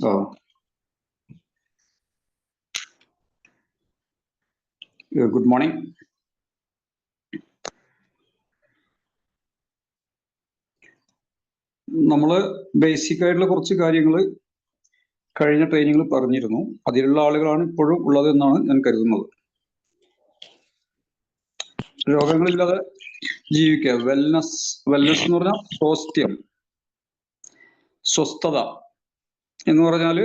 Oh, good morning. നമ്മൾ basic ആയിട്ടുള്ള കുറച്ച് കാര്യങ്ങൾ കഴിഞ്ഞ ട്രെയിനിങ്ങിൽ പറഞ്ഞിരുന്നു. അതിലുള്ള ആളുകളാണ് ഇപ്പോഴും ഉള്ളത് എന്നാണ് ഞാൻ കരുതുന്നത്. രോഗങ്ങളില്ലാതെ ജീവിക്കുക, വെൽനസ് എന്ന് പറഞ്ഞാൽ സ്വസ്ഥത എന്ന് പറഞ്ഞാൽ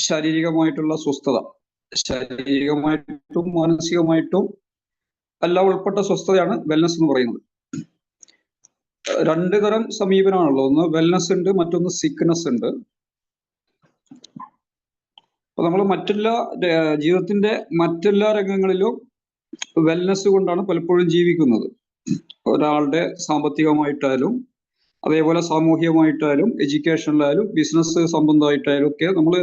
ശാരീരികമായിട്ടുള്ള സ്വസ്ഥത, ശാരീരികമായിട്ടും മാനസികമായിട്ടും എല്ലാം ഉൾപ്പെട്ട സ്വസ്ഥതയാണ് വെൽനസ് എന്ന് പറയുന്നത്. രണ്ട് തരം സമീപനമാണല്ലോ, ഒന്ന് വെൽനസ് ഉണ്ട്, മറ്റൊന്ന് സിക്നസ് ഉണ്ട്. അപ്പൊ നമ്മൾ ജീവിതത്തിന്റെ മറ്റെല്ലാ രംഗങ്ങളിലും വെൽനസ് കൊണ്ടാണ് പലപ്പോഴും ജീവിക്കുന്നത്. ഒരാളുടെ സാമ്പത്തികമായിട്ടായാലും, അതേപോലെ സാമൂഹികമായിട്ടായാലും, എഡ്യൂക്കേഷനിലായാലും, ബിസിനസ് സംബന്ധമായിട്ടായാലും ഒക്കെ നമ്മൾ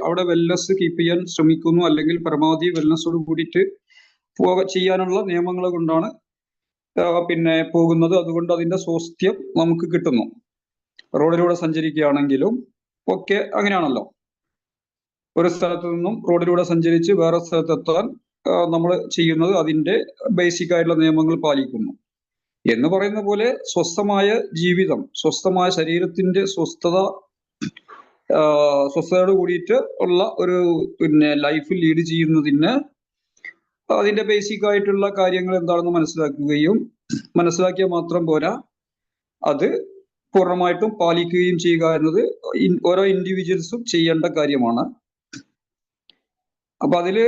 അവിടെ വെൽനസ് കീപ്പ് ചെയ്യാൻ ശ്രമിക്കുന്നു, അല്ലെങ്കിൽ പരമാവധി വെൽനസോട് കൂടിയിട്ട് ചെയ്യാനുള്ള നിയമങ്ങൾ കൊണ്ടാണ് പോകുന്നത്. അതുകൊണ്ട് അതിന്റെ സ്വാസ്ഥ്യം നമുക്ക് കിട്ടുന്നു. റോഡിലൂടെ സഞ്ചരിക്കുകയാണെങ്കിലും ഒക്കെ അങ്ങനെയാണല്ലോ. ഒരു സ്ഥലത്ത് നിന്നും റോഡിലൂടെ സഞ്ചരിച്ച് വേറെ സ്ഥലത്തെത്താൻ നമ്മൾ ചെയ്യുന്നത് അതിന്റെ ബേസിക് ആയിട്ടുള്ള നിയമങ്ങൾ പാലിക്കുന്നു. എന്ന് പറയുന്ന പോലെ സ്വസ്ഥമായ ജീവിതം, സ്വസ്ഥമായ ശരീരത്തിന്റെ സ്വസ്ഥതയോട് കൂടിയിട്ട് ഉള്ള ഒരു ലൈഫ് ലീഡ് ചെയ്യുന്നതിന് അതിന്റെ ബേസിക് ആയിട്ടുള്ള കാര്യങ്ങൾ എന്താണെന്ന് മനസ്സിലാക്കിയാൽ മാത്രം പോരാ, അത് പൂർണ്ണമായിട്ടും പാലിക്കുകയും ചെയ്യുക എന്നത് ഓരോ ഇൻഡിവിജ്വൽസും ചെയ്യേണ്ട കാര്യമാണ്. അപ്പൊ അതില്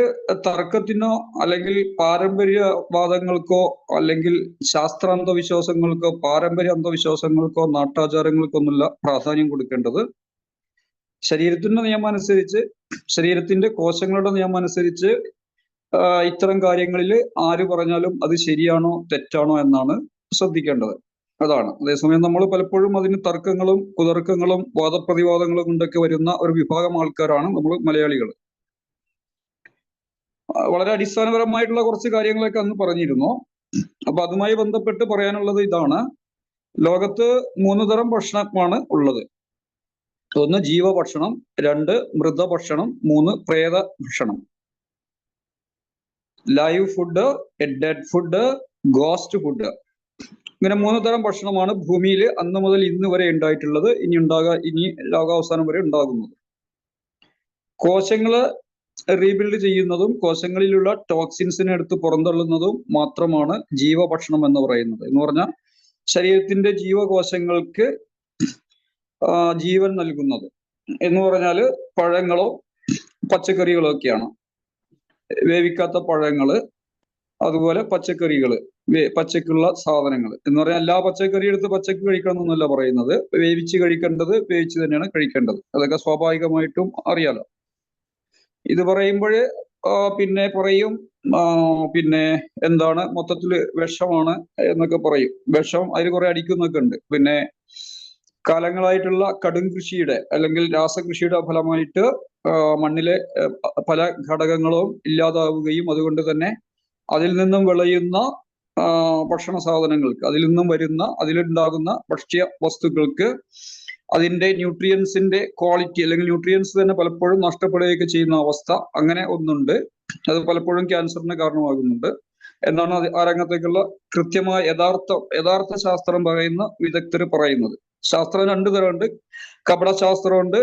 തർക്കത്തിനോ അല്ലെങ്കിൽ പാരമ്പര്യവാദങ്ങൾക്കോ അല്ലെങ്കിൽ ശാസ്ത്ര അന്ധവിശ്വാസങ്ങൾക്കോ പാരമ്പര്യ അന്ധവിശ്വാസങ്ങൾക്കോ നാട്ടാചാരങ്ങൾക്കൊന്നുമില്ല പ്രാധാന്യം കൊടുക്കേണ്ടത്. ശരീരത്തിന്റെ നിയമം അനുസരിച്ച്, ശരീരത്തിന്റെ കോശങ്ങളുടെ നിയമം അനുസരിച്ച് ഇത്തരം കാര്യങ്ങളിൽ ആര് പറഞ്ഞാലും അത് ശരിയാണോ തെറ്റാണോ എന്നാണ് ശ്രദ്ധിക്കേണ്ടത്. അതാണ്. അതേസമയം നമ്മൾ പലപ്പോഴും അതിന് തർക്കങ്ങളും കുതർക്കങ്ങളും വാദപ്രതിവാദങ്ങളും കൊണ്ടൊക്കെ വരുന്ന ഒരു വിഭാഗം ആൾക്കാരാണ് നമ്മൾ മലയാളികൾ. വളരെ അടിസ്ഥാനപരമായിട്ടുള്ള കുറച്ച് കാര്യങ്ങളൊക്കെ അന്ന് പറഞ്ഞിരുന്നു. അപ്പൊ അതുമായി ബന്ധപ്പെട്ട് പറയാനുള്ളത് ഇതാണ്: ലോകത്ത് 3 തരം ഭക്ഷണമാണ് ഉള്ളത്. 1 ജീവഭക്ഷണം, 2 മൃതഭക്ഷണം, 3 പ്രേത ഭക്ഷണം. Live food, dead food, ghost food. ഇങ്ങനെ 3 തരം ഭക്ഷണമാണ് ഭൂമിയിൽ അന്ന് മുതൽ ഇന്ന് വരെ ഉണ്ടായിട്ടുള്ളത്, ഇനി ലോകാവസാനം വരെ ഉണ്ടാകുന്നത്. കോശങ്ങള് റീബിൽഡ് ചെയ്യുന്നതും കോശങ്ങളിലുള്ള ടോക്സിൻസിനെ എടുത്ത് പുറന്തള്ളുന്നതും മാത്രമാണ് ജീവഭക്ഷണം എന്ന് പറയുന്നത്. എന്ന് പറഞ്ഞാൽ ശരീരത്തിന്റെ ജീവകോശങ്ങൾക്ക് ജീവൻ നൽകുന്നത് എന്ന് പറഞ്ഞാല് പഴങ്ങളോ പച്ചക്കറികളോ ഒക്കെയാണ്. വേവിക്കാത്ത പഴങ്ങള്, അതുപോലെ പച്ചക്കറികള്, പച്ചക്കുള്ള സാധനങ്ങൾ എന്ന് പറഞ്ഞാൽ എല്ലാ പച്ചക്കറി എടുത്ത് പച്ചക്ക് കഴിക്കണം എന്നല്ല പറയുന്നത്. വേവിച്ച് കഴിക്കേണ്ടത് വേവിച്ച് തന്നെയാണ് കഴിക്കേണ്ടത്. അതൊക്കെ സ്വാഭാവികമായിട്ടും അറിയാലോ. ഇത് പറയുമ്പോൾ പറയും എന്താണ് മൊത്തത്തില് വിഷമാണ് എന്നൊക്കെ പറയും. വിഷം അതിൽ കുറെ അടിക്കുന്നൊക്കെ ഉണ്ട്. കാലങ്ങളായിട്ടുള്ള കടും കൃഷിയുടെ അല്ലെങ്കിൽ രാസകൃഷിയുടെ ഫലമായിട്ട് മണ്ണിലെ പല ഘടകങ്ങളും ഇല്ലാതാവുകയും അതുകൊണ്ട് തന്നെ അതിൽ നിന്നും വിളയുന്ന ഭക്ഷണ സാധനങ്ങൾക്ക്, അതിലുണ്ടാകുന്ന ഭക്ഷ്യ വസ്തുക്കൾക്ക് അതിന്റെ ന്യൂട്രിയൻസിന്റെ ക്വാളിറ്റി അല്ലെങ്കിൽ ന്യൂട്രിയൻസ് തന്നെ പലപ്പോഴും നഷ്ടപ്പെടുകയൊക്കെ ചെയ്യുന്ന അവസ്ഥ അങ്ങനെ ഒന്നുണ്ട്. അത് പലപ്പോഴും ക്യാൻസറിന് കാരണമാകുന്നുണ്ട് എന്നാണ് ആ രംഗത്തേക്കുള്ള കൃത്യമായ യഥാർത്ഥ ശാസ്ത്രം പറയുന്ന വിദഗ്ധർ പറയുന്നത്. ശാസ്ത്രം 2 തരമുണ്ട്: കപടശാസ്ത്രമുണ്ട്,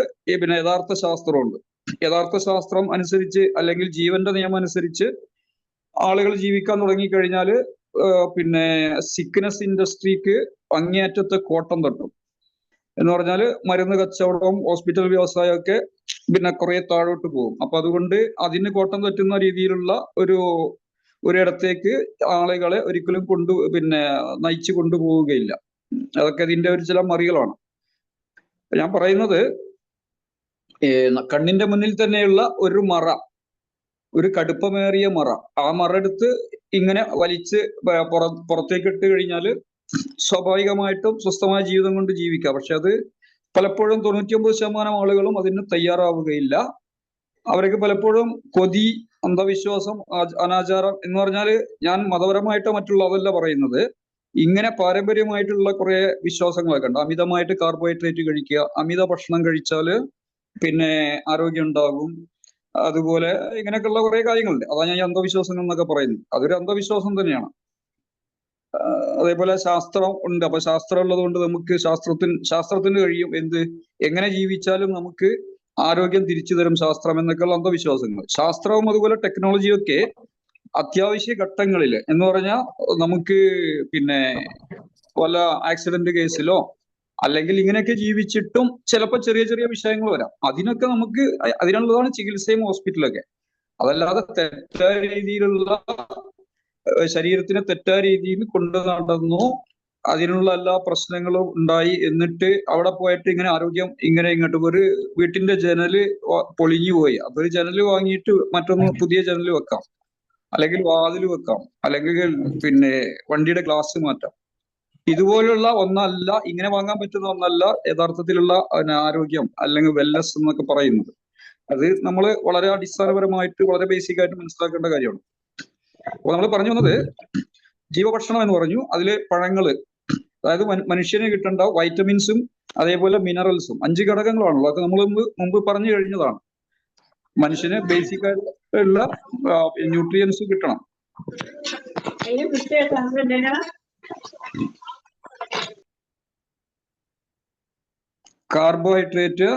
യഥാർത്ഥ ശാസ്ത്രമുണ്ട്. യഥാർത്ഥ ശാസ്ത്രം അനുസരിച്ച് അല്ലെങ്കിൽ ജീവന്റെ നിയമം അനുസരിച്ച് ആളുകൾ ജീവിക്കാൻ തുടങ്ങിക്കഴിഞ്ഞാല് സിക്നസ് ഇൻഡസ്ട്രിക്ക് അങ്ങേയറ്റത്തെ കോട്ടം തട്ടും. എന്ന് പറഞ്ഞാൽ മരുന്ന് കച്ചവടവും ഹോസ്പിറ്റൽ വ്യവസായമൊക്കെ കുറെ താഴോട്ട് പോകും. അപ്പൊ അതുകൊണ്ട് അതിന് കോട്ടം തട്ടുന്ന രീതിയിലുള്ള ഒരിടത്തേക്ക് ആളുകളെ ഒരിക്കലും നയിച്ചു കൊണ്ടുപോവുകയില്ല. അതൊക്കെ ഇതിന്റെ ചില മറികളാണ്. ഞാൻ പറയുന്നത്, കണ്ണിന്റെ മുന്നിൽ തന്നെയുള്ള ഒരു കടുപ്പമേറിയ മറ, ആ മറ എടുത്ത് ഇങ്ങനെ വലിച്ച് പുറത്തേക്ക് ഇട്ട് കഴിഞ്ഞാല് സ്വാഭാവികമായിട്ടും സ്വസ്ഥമായ ജീവിതം കൊണ്ട് ജീവിക്കാം. പക്ഷെ അത് പലപ്പോഴും 99% ആളുകളും അതിന് തയ്യാറാവുകയില്ല. അവർക്ക് പലപ്പോഴും കൊതി, അന്ധവിശ്വാസം, അനാചാരം എന്ന് പറഞ്ഞാല് ഞാൻ മതപരമായിട്ടോ മറ്റുള്ള അതല്ല പറയുന്നത്. ഇങ്ങനെ പാരമ്പര്യമായിട്ടുള്ള കുറെ വിശ്വാസങ്ങളൊക്കെ ഉണ്ട്. അമിതമായിട്ട് കാർബോഹൈഡ്രേറ്റ് കഴിക്കുക, അമിത ഭക്ഷണം കഴിച്ചാല് പിന്നെ ആരോഗ്യം ഉണ്ടാകും. അതുപോലെ ഇങ്ങനെയൊക്കെയുള്ള കുറെ കാര്യങ്ങളുണ്ട്. അതാണ് ഞാൻ ഈ അന്ധവിശ്വാസങ്ങൾ എന്നൊക്കെ പറയുന്നത്. അതൊരു അന്ധവിശ്വാസം തന്നെയാണ്. അതേപോലെ ശാസ്ത്രം ഉണ്ട്. അപ്പൊ ശാസ്ത്രം ഉള്ളത് കൊണ്ട് നമുക്ക് ശാസ്ത്രത്തിന് കഴിയും എന്ത്, എങ്ങനെ ജീവിച്ചാലും നമുക്ക് ആരോഗ്യം തിരിച്ചു തരും ശാസ്ത്രം എന്നൊക്കെയുള്ള അന്ധവിശ്വാസങ്ങൾ. ശാസ്ത്രവും അതുപോലെ ടെക്നോളജിയും ഒക്കെ അത്യാവശ്യ ഘട്ടങ്ങളിൽ എന്ന് പറഞ്ഞാൽ നമുക്ക് പിന്നെ വല്ല ആക്സിഡന്റ് കേസിലോ അല്ലെങ്കിൽ ഇങ്ങനെയൊക്കെ ജീവിച്ചിട്ടും ചിലപ്പോൾ ചെറിയ ചെറിയ വിഷയങ്ങൾ വരാം. അതിനൊക്കെ നമുക്ക് അതിനുള്ളതാണ് ചികിത്സയും ഹോസ്പിറ്റലൊക്കെ. അതല്ലാതെ തെറ്റായ രീതിയിലുള്ള ശരീരത്തിനെ തെറ്റായ രീതിയിൽ കൊണ്ടു നടന്നു അതിനുള്ള എല്ലാ പ്രശ്നങ്ങളും ഉണ്ടായി എന്നിട്ട് അവിടെ പോയിട്ട് ഇങ്ങനെ ആരോഗ്യം ഇങ്ങനെ ഇങ്ങോട്ട് ഒരു വീട്ടിന്റെ ജനല് പൊളിഞ്ഞു പോയി, അപ്പൊ ഒരു ജനല് വാങ്ങിയിട്ട് മറ്റൊന്ന് പുതിയ ജനല് വെക്കാം, അല്ലെങ്കിൽ വാതിൽ വെക്കാം, അല്ലെങ്കിൽ പിന്നെ വണ്ടിയുടെ ഗ്ലാസ് മാറ്റാം. ഇതുപോലുള്ള ഒന്നല്ല, ഇങ്ങനെ വാങ്ങാൻ പറ്റുന്ന ഒന്നല്ല യഥാർത്ഥത്തിലുള്ള ആരോഗ്യം അല്ലെങ്കിൽ വെൽനെസ് എന്നൊക്കെ പറയുന്നത്. അത് നമ്മൾ വളരെ അടിസ്ഥാനപരമായിട്ട് വളരെ ബേസിക് ആയിട്ട് മനസ്സിലാക്കേണ്ട കാര്യമാണ്. അപ്പൊ നമ്മൾ പറഞ്ഞു വന്നത് ജീവഭക്ഷണം എന്ന് പറഞ്ഞു. അതില് പഴങ്ങള്, അതായത് മനുഷ്യന് കിട്ടേണ്ട വൈറ്റമിൻസും അതേപോലെ മിനറൽസും 5 ഘടകങ്ങളാണല്ലോ. അതൊക്കെ നമ്മൾ മുമ്പ് പറഞ്ഞു കഴിഞ്ഞതാണ്. മനുഷ്യന് ബേസിക് ആയിട്ടുള്ള ന്യൂട്രിയൻസ് കിട്ടണം. കാർബോഹൈഡ്രേറ്റ്,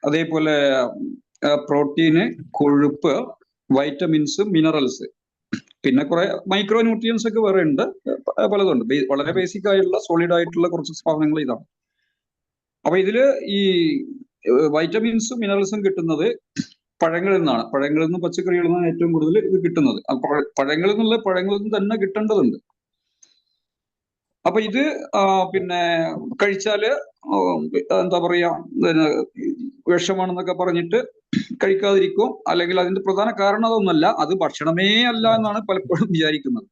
അതേപോലെ പ്രോട്ടീന്, കൊഴുപ്പ്, വൈറ്റമിൻസ്, മിനറൽസ്, പിന്നെ കുറെ മൈക്രോ ന്യൂട്രിയൻസ് ഒക്കെ വേറെ ഉണ്ട്, പലതുണ്ട്. വളരെ ബേസിക് ആയിട്ടുള്ള സോളിഡ് ആയിട്ടുള്ള കുറച്ച് സാധനങ്ങൾ ഇതാണ്. അപ്പൊ ഇതില് ഈ വൈറ്റമിൻസും മിനറൽസും കിട്ടുന്നത് പഴങ്ങളിൽ നിന്നാണ്. പഴങ്ങളിൽ നിന്നും പച്ചക്കറികളിൽ നിന്നാണ് ഏറ്റവും കൂടുതൽ ഇത് കിട്ടുന്നത്. പഴങ്ങളിൽ നിന്ന് തന്നെ കിട്ടേണ്ടതുണ്ട്. അപ്പൊ ഇത് പിന്നെ കഴിച്ചാല് എന്താ പറയാ, വിഷമാണെന്നൊക്കെ പറഞ്ഞിട്ട് കഴിക്കാതിരിക്കും. അല്ലെങ്കിൽ അതിന്റെ പ്രധാന കാരണം അതൊന്നല്ല, അത് ഭക്ഷണമേ അല്ല എന്നാണ് പലപ്പോഴും വിചാരിക്കുന്നത്.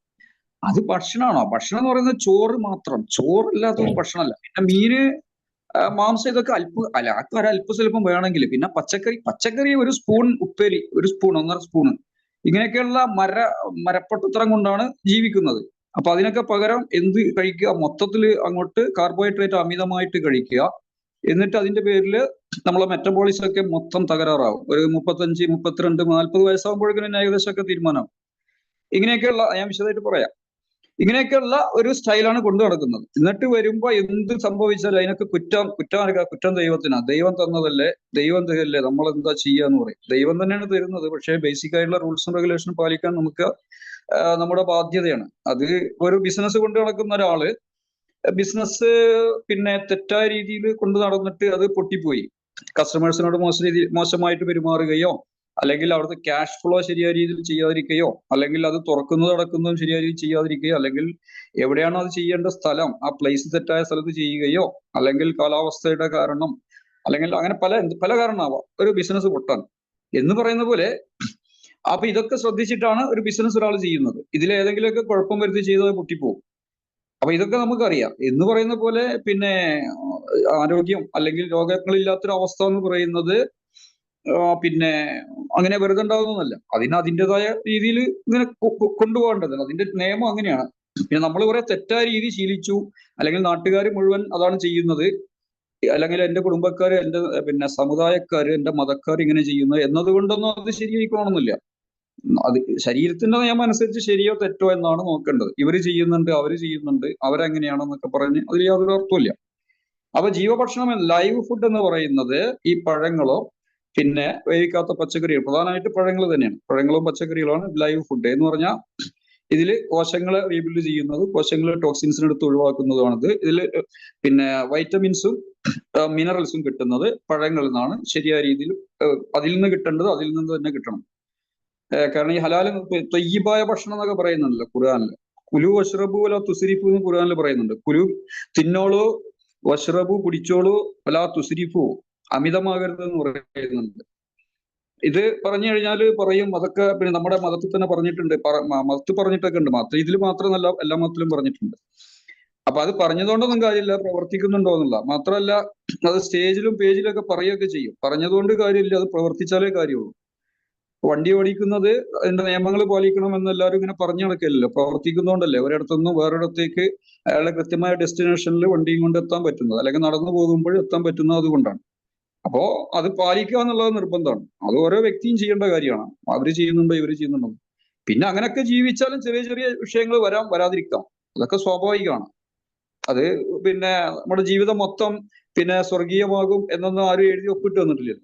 അത് ഭക്ഷണമാണോ? ഭക്ഷണം എന്ന് പറയുന്നത് ചോറ് മാത്രം. ചോറില്ലാത്തൊന്നും ഭക്ഷണമല്ല. പിന്നെ മീന്, മാംസം, ഇതൊക്കെ ആർക്കും ഒരല്പസ്വല്പം വേണമെങ്കിൽ. പിന്നെ പച്ചക്കറി ഒരു സ്പൂൺ ഉപ്പേരി, ഒരു സ്പൂൺ 1.5 സ്പൂണ്, ഇങ്ങനെയൊക്കെയുള്ള മരപ്പട്ടത്തരം കൊണ്ടാണ് ജീവിക്കുന്നത്. അപ്പൊ അതിനൊക്കെ പകരം എന്ത് കഴിക്കുക? മൊത്തത്തിൽ അങ്ങോട്ട് കാർബോഹൈഡ്രേറ്റ് അമിതമായിട്ട് കഴിക്കുക. എന്നിട്ട് അതിന്റെ പേരിൽ നമ്മളെ മെറ്റബോളിസം ഒക്കെ മൊത്തം തകരാറാവും. ഒരു 35, 32, 40 വയസ്സാകുമ്പോഴേക്കും ഏകദേശമൊക്കെ തീരുമാനമാവും. ഇങ്ങനെയൊക്കെയുള്ള, ഞാൻ വിശദമായിട്ട് പറയാം, ഇങ്ങനെയൊക്കെയുള്ള ഒരു സ്റ്റൈലാണ് കൊണ്ടു നടക്കുന്നത്. എന്നിട്ട് വരുമ്പോ എന്ത് സംഭവിച്ചാലും അതിനൊക്കെ കുറ്റം ദൈവത്തിനാ. ദൈവം തന്നതല്ലേ, ദൈവം തരല്ലേ, നമ്മൾ എന്താ ചെയ്യാന്ന് പറയും. ദൈവം തന്നെയാണ് തരുന്നത്. പക്ഷേ ബേസിക് ആയിട്ടുള്ള റൂൾസും റെഗുലേഷനും പാലിക്കാൻ നമുക്ക് നമ്മുടെ ബാധ്യതയാണ്. അത് ഒരു ബിസിനസ് കൊണ്ട് നടക്കുന്ന ഒരാള് ബിസിനസ് പിന്നെ തെറ്റായ രീതിയിൽ കൊണ്ടു നടന്നിട്ട് അത് പൊട്ടിപ്പോയി, കസ്റ്റമേഴ്സിനോട് മോശമായിട്ട് പെരുമാറുകയോ, അല്ലെങ്കിൽ അവിടുത്തെ ക്യാഷ് ഫ്ലോ ശരിയായ രീതിയിൽ ചെയ്യാതിരിക്കുകയോ, അല്ലെങ്കിൽ അത് തുറക്കുന്നതും അടക്കുന്നതും ശരിയായ രീതിയിൽ ചെയ്യാതിരിക്കുകയോ, അല്ലെങ്കിൽ എവിടെയാണോ അത് ചെയ്യേണ്ട സ്ഥലം ആ പ്ലേസ് തെറ്റായ സ്ഥലത്ത് ചെയ്യുകയോ, അല്ലെങ്കിൽ കാലാവസ്ഥയുടെ കാരണം, അല്ലെങ്കിൽ അങ്ങനെ പല കാരണമാവാം ഒരു ബിസിനസ് പൊട്ടാൻ എന്ന് പറയുന്ന പോലെ. അപ്പൊ ഇതൊക്കെ ശ്രദ്ധിച്ചിട്ടാണ് ഒരു ബിസിനസ് ഒരാൾ ചെയ്യുന്നത്. ഇതിലേതെങ്കിലുമൊക്കെ കുഴപ്പം വരുത്തി ചെയ്തത് പൊട്ടിപ്പോകും. അപ്പൊ ഇതൊക്കെ നമുക്കറിയാം. എന്ന് പറയുന്ന പോലെ പിന്നെ ആരോഗ്യം അല്ലെങ്കിൽ രോഗങ്ങളില്ലാത്തൊരു അവസ്ഥ എന്ന് പറയുന്നത് പിന്നെ അങ്ങനെ വെറുതെ ഉണ്ടാകുന്നതല്ല. അതിൻ്റെതായ രീതിയിൽ ഇങ്ങനെ കൊണ്ടുപോകേണ്ടതാണ്. അതിന്റെ നിയമം അങ്ങനെയാണ്. പിന്നെ നമ്മൾ കുറെ തെറ്റായ രീതി ശീലിച്ചു, അല്ലെങ്കിൽ നാട്ടുകാർ മുഴുവൻ അതാണ് ചെയ്യുന്നത്, അല്ലെങ്കിൽ എന്റെ കുടുംബക്കാര്, എന്റെ പിന്നെ സമുദായക്കാര്, എന്റെ മതക്കാർ ഇങ്ങനെ ചെയ്യുന്നത് എന്നതുകൊണ്ടൊന്നും അത് ശരിയായിക്കോണമെന്നില്ല. അത് ശരീരത്തിന്റെ നിയമം അനുസരിച്ച് ശരിയോ തെറ്റോ എന്നാണ് നോക്കേണ്ടത്. ഇവര് ചെയ്യുന്നുണ്ട്, അവര് ചെയ്യുന്നുണ്ട്, അവരെങ്ങനെയാണെന്നൊക്കെ പറഞ്ഞ് അതിൽ യാതൊരു അർത്ഥമില്ല. അപ്പൊ ജീവഭക്ഷണം, ലൈവ് ഫുഡ് എന്ന് പറയുന്നത് ഈ പഴങ്ങളോ പിന്നെ വേവിക്കാത്ത പച്ചക്കറികൾ, പ്രധാനമായിട്ട് പഴങ്ങൾ തന്നെയാണ്. പഴങ്ങളും പച്ചക്കറികളാണ് ലൈവ് ഫുഡ് എന്ന് പറഞ്ഞാൽ. ഇതിൽ കോശങ്ങളെ റീബിൽഡ് ചെയ്യുന്നത്, കോശങ്ങളെ ടോക്സിൻസിനെ എടുത്ത് ഒഴിവാക്കുന്നതുമാണിത്. ഇതിൽ പിന്നെ വൈറ്റമിൻസും മിനറൽസും കിട്ടുന്നത് പഴങ്ങളിൽ നിന്നാണ്. ശരിയായ രീതിയിൽ അതിൽ നിന്ന് കിട്ടേണ്ടത് അതിൽ നിന്ന് തന്നെ കിട്ടണം. കാരണം ഈ ഹലാൽ തൊയ്യിബായ ഭക്ഷണം എന്നൊക്കെ പറയുന്നുണ്ടല്ലോ ഖുർആനില്. കുലു വഷ്റബു വലാ തുസ്രിഫു എന്ന് ഖുർആനിൽ പറയുന്നുണ്ട്. കുലു തിന്നോളൂ, വഷ്റബു കുടിച്ചോളൂ, വലാ തുസ്രിഫു അമിതമാകരുത് എന്ന് പറയുന്നുണ്ട്. ഇത് പറഞ്ഞു കഴിഞ്ഞാൽ പറയും അതൊക്കെ പിന്നെ നമ്മുടെ മതത്തിൽ തന്നെ പറഞ്ഞിട്ടുണ്ട്, മതത്തിൽ പറഞ്ഞിട്ടൊക്കെ ഉണ്ട്. ഇതിൽ മാത്രമല്ല, എല്ലാ മതത്തിലും പറഞ്ഞിട്ടുണ്ട്. അപ്പൊ അത് പറഞ്ഞതുകൊണ്ടൊന്നും കാര്യമില്ല, പ്രവർത്തിക്കുന്നുണ്ടോ എന്നുള്ള. മാത്രമല്ല അത് സ്റ്റേജിലും പേജിലും ഒക്കെ പറയുകയൊക്കെ ചെയ്യും. പറഞ്ഞതുകൊണ്ട് കാര്യമില്ല, അത് പ്രവർത്തിച്ചാലേ കാര്യമുള്ളൂ. വണ്ടി ഓടിക്കുന്നത് അതിന്റെ നിയമങ്ങൾ പാലിക്കണം എന്ന് എല്ലാവരും ഇങ്ങനെ പറഞ്ഞു നടക്കില്ലല്ലോ, പ്രവർത്തിക്കുന്നതുകൊണ്ടല്ലേ ഒരിടത്തുനിന്ന് വേറൊരിടത്തേക്ക് അയാളുടെ കൃത്യമായ ഡെസ്റ്റിനേഷനിൽ വണ്ടിയും കൊണ്ട് എത്താൻ പറ്റുന്നത്, അല്ലെങ്കിൽ നടന്നു പോകുമ്പോൾ എത്താൻ പറ്റുന്നത് അതുകൊണ്ടാണ്. അപ്പോ അത് പാലിക്കുക എന്നുള്ളത് നിർബന്ധമാണ്. അത് ഓരോ വ്യക്തിയും ചെയ്യേണ്ട കാര്യമാണ്. അവര് ചെയ്യുന്നുണ്ടോ ഇവര് ചെയ്യുന്നുണ്ടോ. പിന്നെ അങ്ങനെയൊക്കെ ജീവിച്ചാലും ചെറിയ ചെറിയ വിഷയങ്ങൾ വരാതിരിക്കാം. അതൊക്കെ സ്വാഭാവികമാണ്. അത് പിന്നെ നമ്മുടെ ജീവിതം മൊത്തം പിന്നെ സ്വർഗീയമാകും എന്നൊന്നും ആരും എഴുതി ഒപ്പിട്ട് വന്നിട്ടില്ലല്ലോ.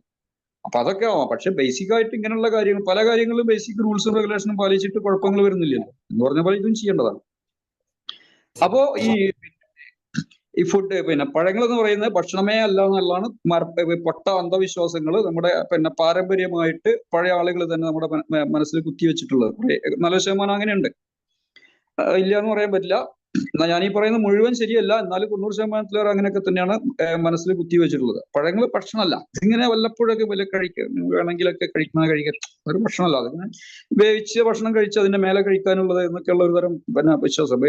അപ്പൊ അതൊക്കെ ആവാം. പക്ഷെ ബേസിക് ആയിട്ട് ഇങ്ങനെയുള്ള കാര്യങ്ങൾ, പല കാര്യങ്ങളും ബേസിക് റൂൾസും റെഗുലേഷനും പാലിച്ചിട്ട് കുഴപ്പങ്ങൾ വരുന്നില്ലല്ലോ എന്ന് പറഞ്ഞ പോലെ ഇതും ചെയ്യേണ്ടതാണ്. അപ്പോ ഈ ഫുഡ് പിന്നെ പഴങ്ങൾ എന്ന് പറയുന്നത് ഭക്ഷണമേ അല്ല എന്നുള്ളതാണ് പൊട്ട അന്ധവിശ്വാസങ്ങൾ നമ്മുടെ പിന്നെ പാരമ്പര്യമായിട്ട് പഴയ ആളുകൾ തന്നെ നമ്മുടെ മനസ്സിൽ കുത്തിവെച്ചിട്ടുള്ളത്. 4% അങ്ങനെയുണ്ട്, ഇല്ല എന്ന് പറയാൻ പറ്റില്ല. എന്നാൽ ഞാൻ ഈ പറയുന്നത് മുഴുവൻ ശരിയല്ല, എന്നാലും 90%-ലേറെ അങ്ങനെയൊക്കെ തന്നെയാണ് മനസ്സിൽ കുത്തിവെച്ചിട്ടുള്ളത്. പഴങ്ങൾ ഭക്ഷണമല്ല, ഇതിങ്ങനെ വല്ലപ്പോഴൊക്കെ വല്ല വേണമെങ്കിലൊക്കെ കഴിക്കാൻ ഒരു ഭക്ഷണമല്ല. അതിങ്ങനെ വേവിച്ച ഭക്ഷണം കഴിച്ച് അതിന്റെ മേലെ കഴിക്കാനുള്ളത് എന്നൊക്കെയുള്ള ഒരു തരം പിന്നെ വിശ്വാസം.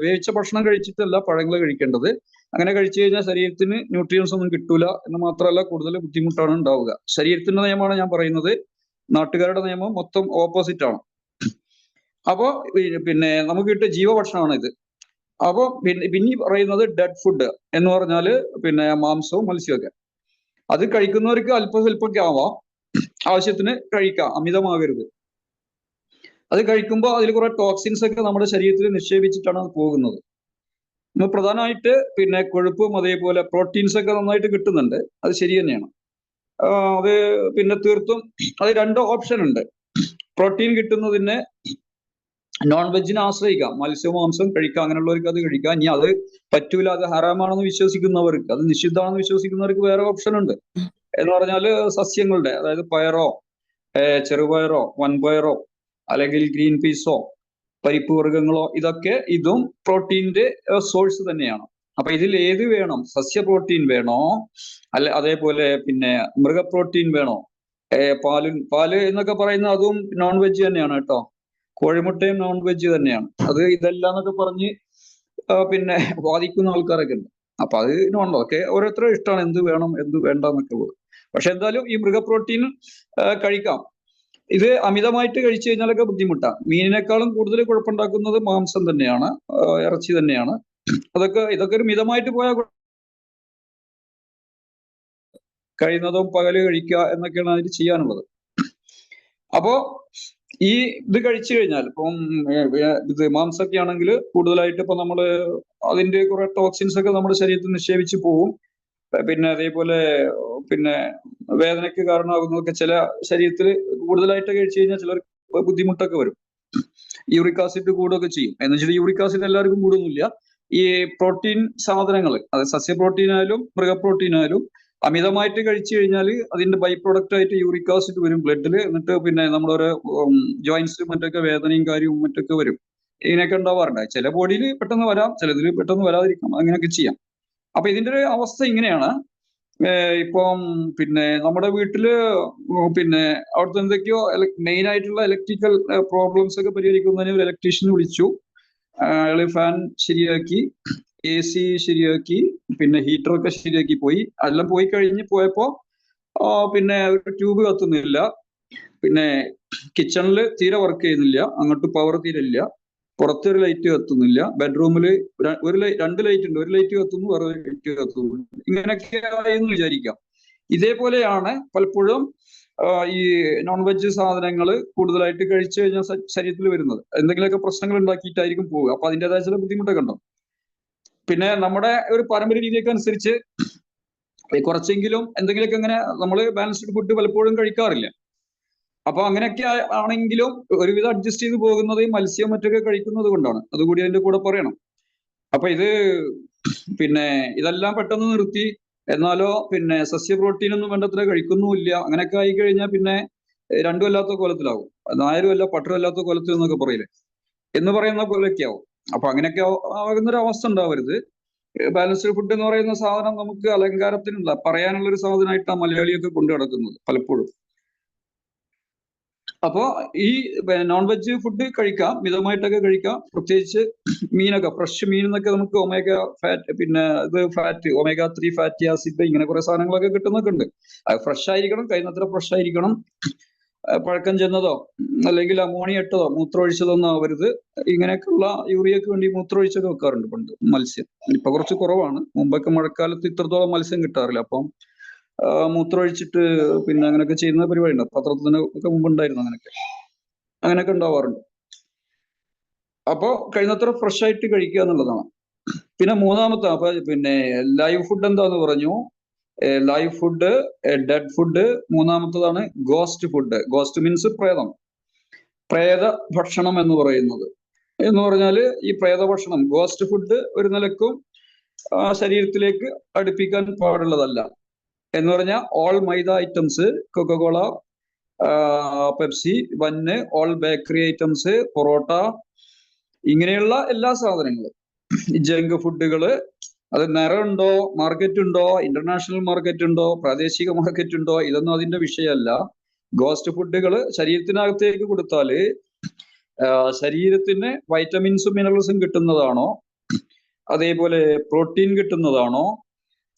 വേവിച്ച ഭക്ഷണം കഴിച്ചിട്ടല്ല പഴങ്ങൾ കഴിക്കേണ്ടത്. അങ്ങനെ കഴിച്ചു കഴിഞ്ഞാൽ ശരീരത്തിന് ന്യൂട്രിയൻസ് ഒന്നും കിട്ടൂല എന്ന് മാത്രമല്ല കൂടുതൽ ബുദ്ധിമുട്ടാണ് ഉണ്ടാവുക. ശരീരത്തിന്റെ നിയമമാണ് ഞാൻ പറയുന്നത്, നാട്ടുകാരുടെ നിയമം മൊത്തം ഓപ്പോസിറ്റ് ആണ്. അപ്പോ പിന്നെ നമുക്ക് കിട്ടിയ ജീവഭക്ഷണമാണ് ഇത്. അപ്പോ പിന്നെ പറയുന്നത് ഡെഡ് ഫുഡ് എന്ന് പറഞ്ഞാല് പിന്നെ മാംസവും മത്സ്യമൊക്കെ. അത് കഴിക്കുന്നവർക്ക് സ്വല്പമൊക്കെ ആവാം, ആവശ്യത്തിന് കഴിക്കാം, അമിതമാകരുത്. അത് കഴിക്കുമ്പോൾ അതിൽ കുറെ ടോക്സിൻസ് ഒക്കെ നമ്മുടെ ശരീരത്തിൽ നിക്ഷേപിച്ചിട്ടാണ് അത് പോകുന്നത്. പ്രധാനമായിട്ട് പിന്നെ കൊഴുപ്പും അതേപോലെ പ്രോട്ടീൻസ് ഒക്കെ നന്നായിട്ട് കിട്ടുന്നുണ്ട്, അത് ശരി തന്നെയാണ്. അത് പിന്നെ തീർത്തും അത് 2 ഓപ്ഷൻ ഉണ്ട്. പ്രോട്ടീൻ കിട്ടുന്നതിന് നോൺ വെജിനെ ആശ്രയിക്കാം, മത്സ്യവും മാംസവും കഴിക്കാം, അങ്ങനെയുള്ളവർക്ക് അത് കഴിക്കാം. ഇനി അത് പറ്റൂല, അത് ഹറാമാണെന്ന് വിശ്വസിക്കുന്നവർക്ക്, അത് നിഷിദ്ധമാണെന്ന് വിശ്വസിക്കുന്നവർക്ക് വേറെ ഓപ്ഷൻ ഉണ്ട്. എന്ന് പറഞ്ഞാല് സസ്യങ്ങളുടെ, അതായത് പയറോ ചെറുപയറോ വൻപയറോ അല്ലെങ്കിൽ ഗ്രീൻ പീസോ പരിപ്പ് വർഗ്ഗങ്ങളോ, ഇതും പ്രോട്ടീന്റെ സോഴ്സ് തന്നെയാണ്. അപ്പൊ ഇതിൽ ഏത് വേണം? സസ്യ പ്രോട്ടീൻ വേണോ, അതേപോലെ പിന്നെ മൃഗ പ്രോട്ടീൻ വേണോ? പാല് എന്നൊക്കെ പറയുന്ന അതും നോൺ വെജ് തന്നെയാണ് കേട്ടോ. കോഴിമുട്ടയും നോൺ വെജ് തന്നെയാണ്. അത് ഇതെല്ലാം എന്നൊക്കെ പറഞ്ഞ് പിന്നെ വാദിക്കുന്ന ആൾക്കാരൊക്കെ ഉണ്ട്. അപ്പൊ അത് ഒക്കെ ഓരോരുത്തരുടെ ഇഷ്ടമാണ്, എന്ത് വേണം എന്ത് വേണ്ട എന്നൊക്കെ ഉള്ളത്. പക്ഷെ എന്തായാലും ഈ മൃഗ പ്രോട്ടീൻ കഴിക്കാം. ഇത് അമിതമായിട്ട് കഴിച്ചു കഴിഞ്ഞാലൊക്കെ ബുദ്ധിമുട്ടാണ്. മീനിനേക്കാളും കൂടുതൽ കുഴപ്പമുണ്ടാക്കുന്നത് മാംസം തന്നെയാണ്, ഇറച്ചി തന്നെയാണ്. ഇതൊക്കെ ഒരു മിതമായിട്ട് പോയാൽ കഴിയുന്നതും പകല് കഴിക്കുക എന്നൊക്കെയാണ് അതിന് ചെയ്യാനുള്ളത്. അപ്പോ ഈ ഇത് കഴിച്ചു കഴിഞ്ഞാൽ ഇപ്പം ഇത് മാംസമൊക്കെ ആണെങ്കിൽ കൂടുതലായിട്ട് ഇപ്പൊ നമ്മള് അതിന്റെ കുറെ ടോക്സിൻസ് ഒക്കെ നമ്മുടെ ശരീരത്തിൽ നിക്ഷേപിച്ച് പോവും. പിന്നെ അതേപോലെ പിന്നെ വേദനയ്ക്ക് കാരണമാകുന്നതൊക്കെ ചില ശരീരത്തിൽ കൂടുതലായിട്ട് കഴിച്ചു കഴിഞ്ഞാൽ ചിലർക്ക് ബുദ്ധിമുട്ടൊക്കെ വരും. യൂറിക് ആസിഡ് കൂടുകയൊക്കെ ചെയ്യും. എന്ന് വെച്ചാൽ യൂറിക് ആസിഡ് എല്ലാവർക്കും കൂടുന്നില്ല. ഈ പ്രോട്ടീൻ സാധനങ്ങൾ, അത് സസ്യ പ്രോട്ടീൻ ആയാലും മൃഗ പ്രോട്ടീൻ ആയാലും അമിതമായിട്ട് കഴിച്ചു കഴിഞ്ഞാൽ അതിന്റെ ബൈ പ്രൊഡക്റ്റ് ആയിട്ട് യൂറിക് ആസിഡ് വരും ബ്ലഡിൽ. എന്നിട്ട് പിന്നെ നമ്മളൊരു ജോയിന്റ്സിലും മറ്റൊക്കെ വേദനയും കാര്യവും മറ്റൊക്കെ വരും. ഇങ്ങനെയൊക്കെ ഉണ്ടാവാറുണ്ട്. ചില ബോഡിയിൽ പെട്ടെന്ന് വരാം, ചിലതിൽ പെട്ടെന്ന് വരാതിരിക്കാം, അങ്ങനെയൊക്കെ ചെയ്യാം. അപ്പൊ ഇതിന്റെ ഒരു അവസ്ഥ ഇങ്ങനെയാണ്. ഇപ്പം പിന്നെ നമ്മുടെ വീട്ടില് പിന്നെ അവിടുത്തെ എന്തൊക്കെയോ മെയിൻ ആയിട്ടുള്ള ഇലക്ട്രിക്കൽ പ്രോബ്ലംസ് ഒക്കെ പരിഹരിക്കുന്നതിന് ഒരു ഇലക്ട്രീഷ്യനെ വിളിച്ചു. അയാള് ഫാൻ ശരിയാക്കി, AC ശരിയാക്കി, പിന്നെ ഹീറ്ററൊക്കെ ശരിയാക്കി പോയി. എല്ലാം പോയപ്പോ പിന്നെ ഒരു ട്യൂബ് കത്തുന്നില്ല, പിന്നെ കിച്ചണിൽ തീരെ വർക്ക് ചെയ്യുന്നില്ല, അങ്ങോട്ട് പവർ തീരെ ഇല്ല, പുറത്തൊരു ലൈറ്റ് കത്തുന്നില്ല, ബെഡ്റൂമിൽ 2 ലൈറ്റ് ഉണ്ട്, ഒരു ലൈറ്റ് കത്തുന്നു വേറെ ലൈറ്റ് കത്തുന്നു, ഇങ്ങനെയൊക്കെ ആയെന്ന് വിചാരിക്കാം. ഇതേപോലെയാണ് പലപ്പോഴും ഈ നോൺ വെജ് സാധനങ്ങൾ കൂടുതലായിട്ട് കഴിച്ചു കഴിഞ്ഞാൽ ശരീരത്തിൽ വരുന്നത്. എന്തെങ്കിലുമൊക്കെ പ്രശ്നങ്ങൾ ഉണ്ടാക്കിയിട്ടായിരിക്കും പോവുക. അപ്പൊ അതിൻ്റെതായ ചില ബുദ്ധിമുട്ടൊക്കെ ഉണ്ടാവും. പിന്നെ നമ്മുടെ ഒരു പാരമ്പര്യ രീതിയൊക്കെ അനുസരിച്ച് കുറച്ചെങ്കിലും എന്തെങ്കിലുമൊക്കെ ഇങ്ങനെ നമ്മൾ ബാലൻസ്ഡ് ഫുഡ് പലപ്പോഴും കഴിക്കാറില്ല. അപ്പൊ അങ്ങനെയൊക്കെ ആണെങ്കിലും ഒരുവിധം അഡ്ജസ്റ്റ് ചെയ്ത് പോകുന്നത് ഈ മത്സ്യം മറ്റൊക്കെ കഴിക്കുന്നത് കൊണ്ടാണ്. അതുകൂടി അതിന്റെ കൂടെ പറയണം. അപ്പൊ പിന്നെ ഇതെല്ലാം പെട്ടെന്ന് നിർത്തി, എന്നാലോ പിന്നെ സസ്യ പ്രോട്ടീൻ ഒന്നും വേണ്ടത്ര കഴിക്കുന്നുമില്ല. അങ്ങനെയൊക്കെ ആയി കഴിഞ്ഞാൽ പിന്നെ രണ്ടും അല്ലാത്ത കോലത്തിലാവും. നായരും അല്ല പട്ടരും അല്ലാത്ത കോലത്തിൽ എന്നൊക്കെ പറയില്ലേ, എന്ന് പറയുന്ന പോലെയൊക്കെ ആവും. അപ്പൊ അങ്ങനെയൊക്കെ ആകുന്നൊരു അവസ്ഥ ഉണ്ടാവരുത്. ബാലൻസ്ഡ് ഫുഡ് എന്ന് പറയുന്ന സാധനം നമുക്ക് അലങ്കാരത്തിനുള്ള പറയാനുള്ള ഒരു സാധനമായിട്ടാണ് മലയാളിയൊക്കെ കൊണ്ടു നടക്കുന്നത് പലപ്പോഴും. അപ്പോ ഈ നോൺ വെജ് ഫുഡ് കഴിക്കാം, മിതമായിട്ടൊക്കെ കഴിക്കാം. പ്രത്യേകിച്ച് മീനൊക്കെ, ഫ്രഷ് മീൻ എന്നൊക്കെ നമുക്ക് ഒമേഗ ഫാറ്റ്, പിന്നെ ഒമേഗ 3 ഫാറ്റി ആസിഡ്, ഇങ്ങനെ കുറെ സാധനങ്ങളൊക്കെ കിട്ടുന്നൊക്കെ ഉണ്ട്. അത് ഫ്രഷ് ആയിരിക്കണം, കഴിയുന്നത്ര ഫ്രഷ് ആയിരിക്കണം. പഴക്കം ചെന്നതോ അല്ലെങ്കിൽ അമോണിയ ഇട്ടതോ മൂത്രമൊഴിച്ചതോ ഒന്നും ആവരുത്. ഇങ്ങനെയൊക്കെയുള്ള യൂറിയക്ക് വേണ്ടി മൂത്രമൊഴിച്ചൊക്കെ വെക്കാറുണ്ട് പണ്ട് മത്സ്യം. ഇപ്പൊ കുറച്ച് കുറവാണ്. മുമ്പൊക്കെ മഴക്കാലത്ത് ഇത്രത്തോളം മത്സ്യം കിട്ടാറില്ല. അപ്പം മൂത്രമൊഴിച്ചിട്ട് പിന്നെ അങ്ങനെയൊക്കെ ചെയ്യുന്ന പരിപാടി ഉണ്ട്. പത്രത്തിന് ഒക്കെ മുമ്പ് ഉണ്ടായിരുന്നു അങ്ങനെയൊക്കെ ഉണ്ടാവാറുണ്ട്. അപ്പോൾ കഴിയുന്നത്ര ഫ്രഷ് ആയിട്ട് കഴിക്കുക എന്നുള്ളതാണ്. പിന്നെ മൂന്നാമത്തെ അപ്പൊ പിന്നെ ലൈവ് ഫുഡ് എന്താന്ന് പറഞ്ഞു. Live food, dead food. മൂന്നാമത്തതാണ് ഗോസ്റ്റ് ഫുഡ്. ഗോസ്റ്റ് മീൻസ് പ്രേതം, പ്രേത ഭക്ഷണം എന്ന് പറയുന്നത്. എന്ന് പറഞ്ഞാല് ഈ പ്രേത ഭക്ഷണം, ഗോസ്റ്റ് ഫുഡ് ഒരു നിലക്കും ശരീരത്തിലേക്ക് അടുപ്പിക്കാൻ പാടുള്ളതല്ല. എന്ന് പറഞ്ഞാൽ all maida items, Coca Cola, Pepsi, bun, all bakery items, parotta, ഇങ്ങനെയുള്ള എല്ലാ സാധനങ്ങളും, ജങ്ക് ഫുഡുകള്, അത് നിറമുണ്ടോ, മാർക്കറ്റ് ഉണ്ടോ, ഇന്റർനാഷണൽ മാർക്കറ്റ് ഉണ്ടോ, പ്രാദേശിക മാർക്കറ്റ് ഉണ്ടോ, ഇതൊന്നും അതിന്റെ വിഷയമല്ല. ഗോസ്റ്റ് ഫുഡുകള് ശരീരത്തിനകത്തേക്ക് കൊടുത്താല് ശരീരത്തിന് വൈറ്റമിൻസും മിനറൽസും കിട്ടുന്നതാണോ, അതേപോലെ പ്രോട്ടീൻ കിട്ടുന്നതാണോ,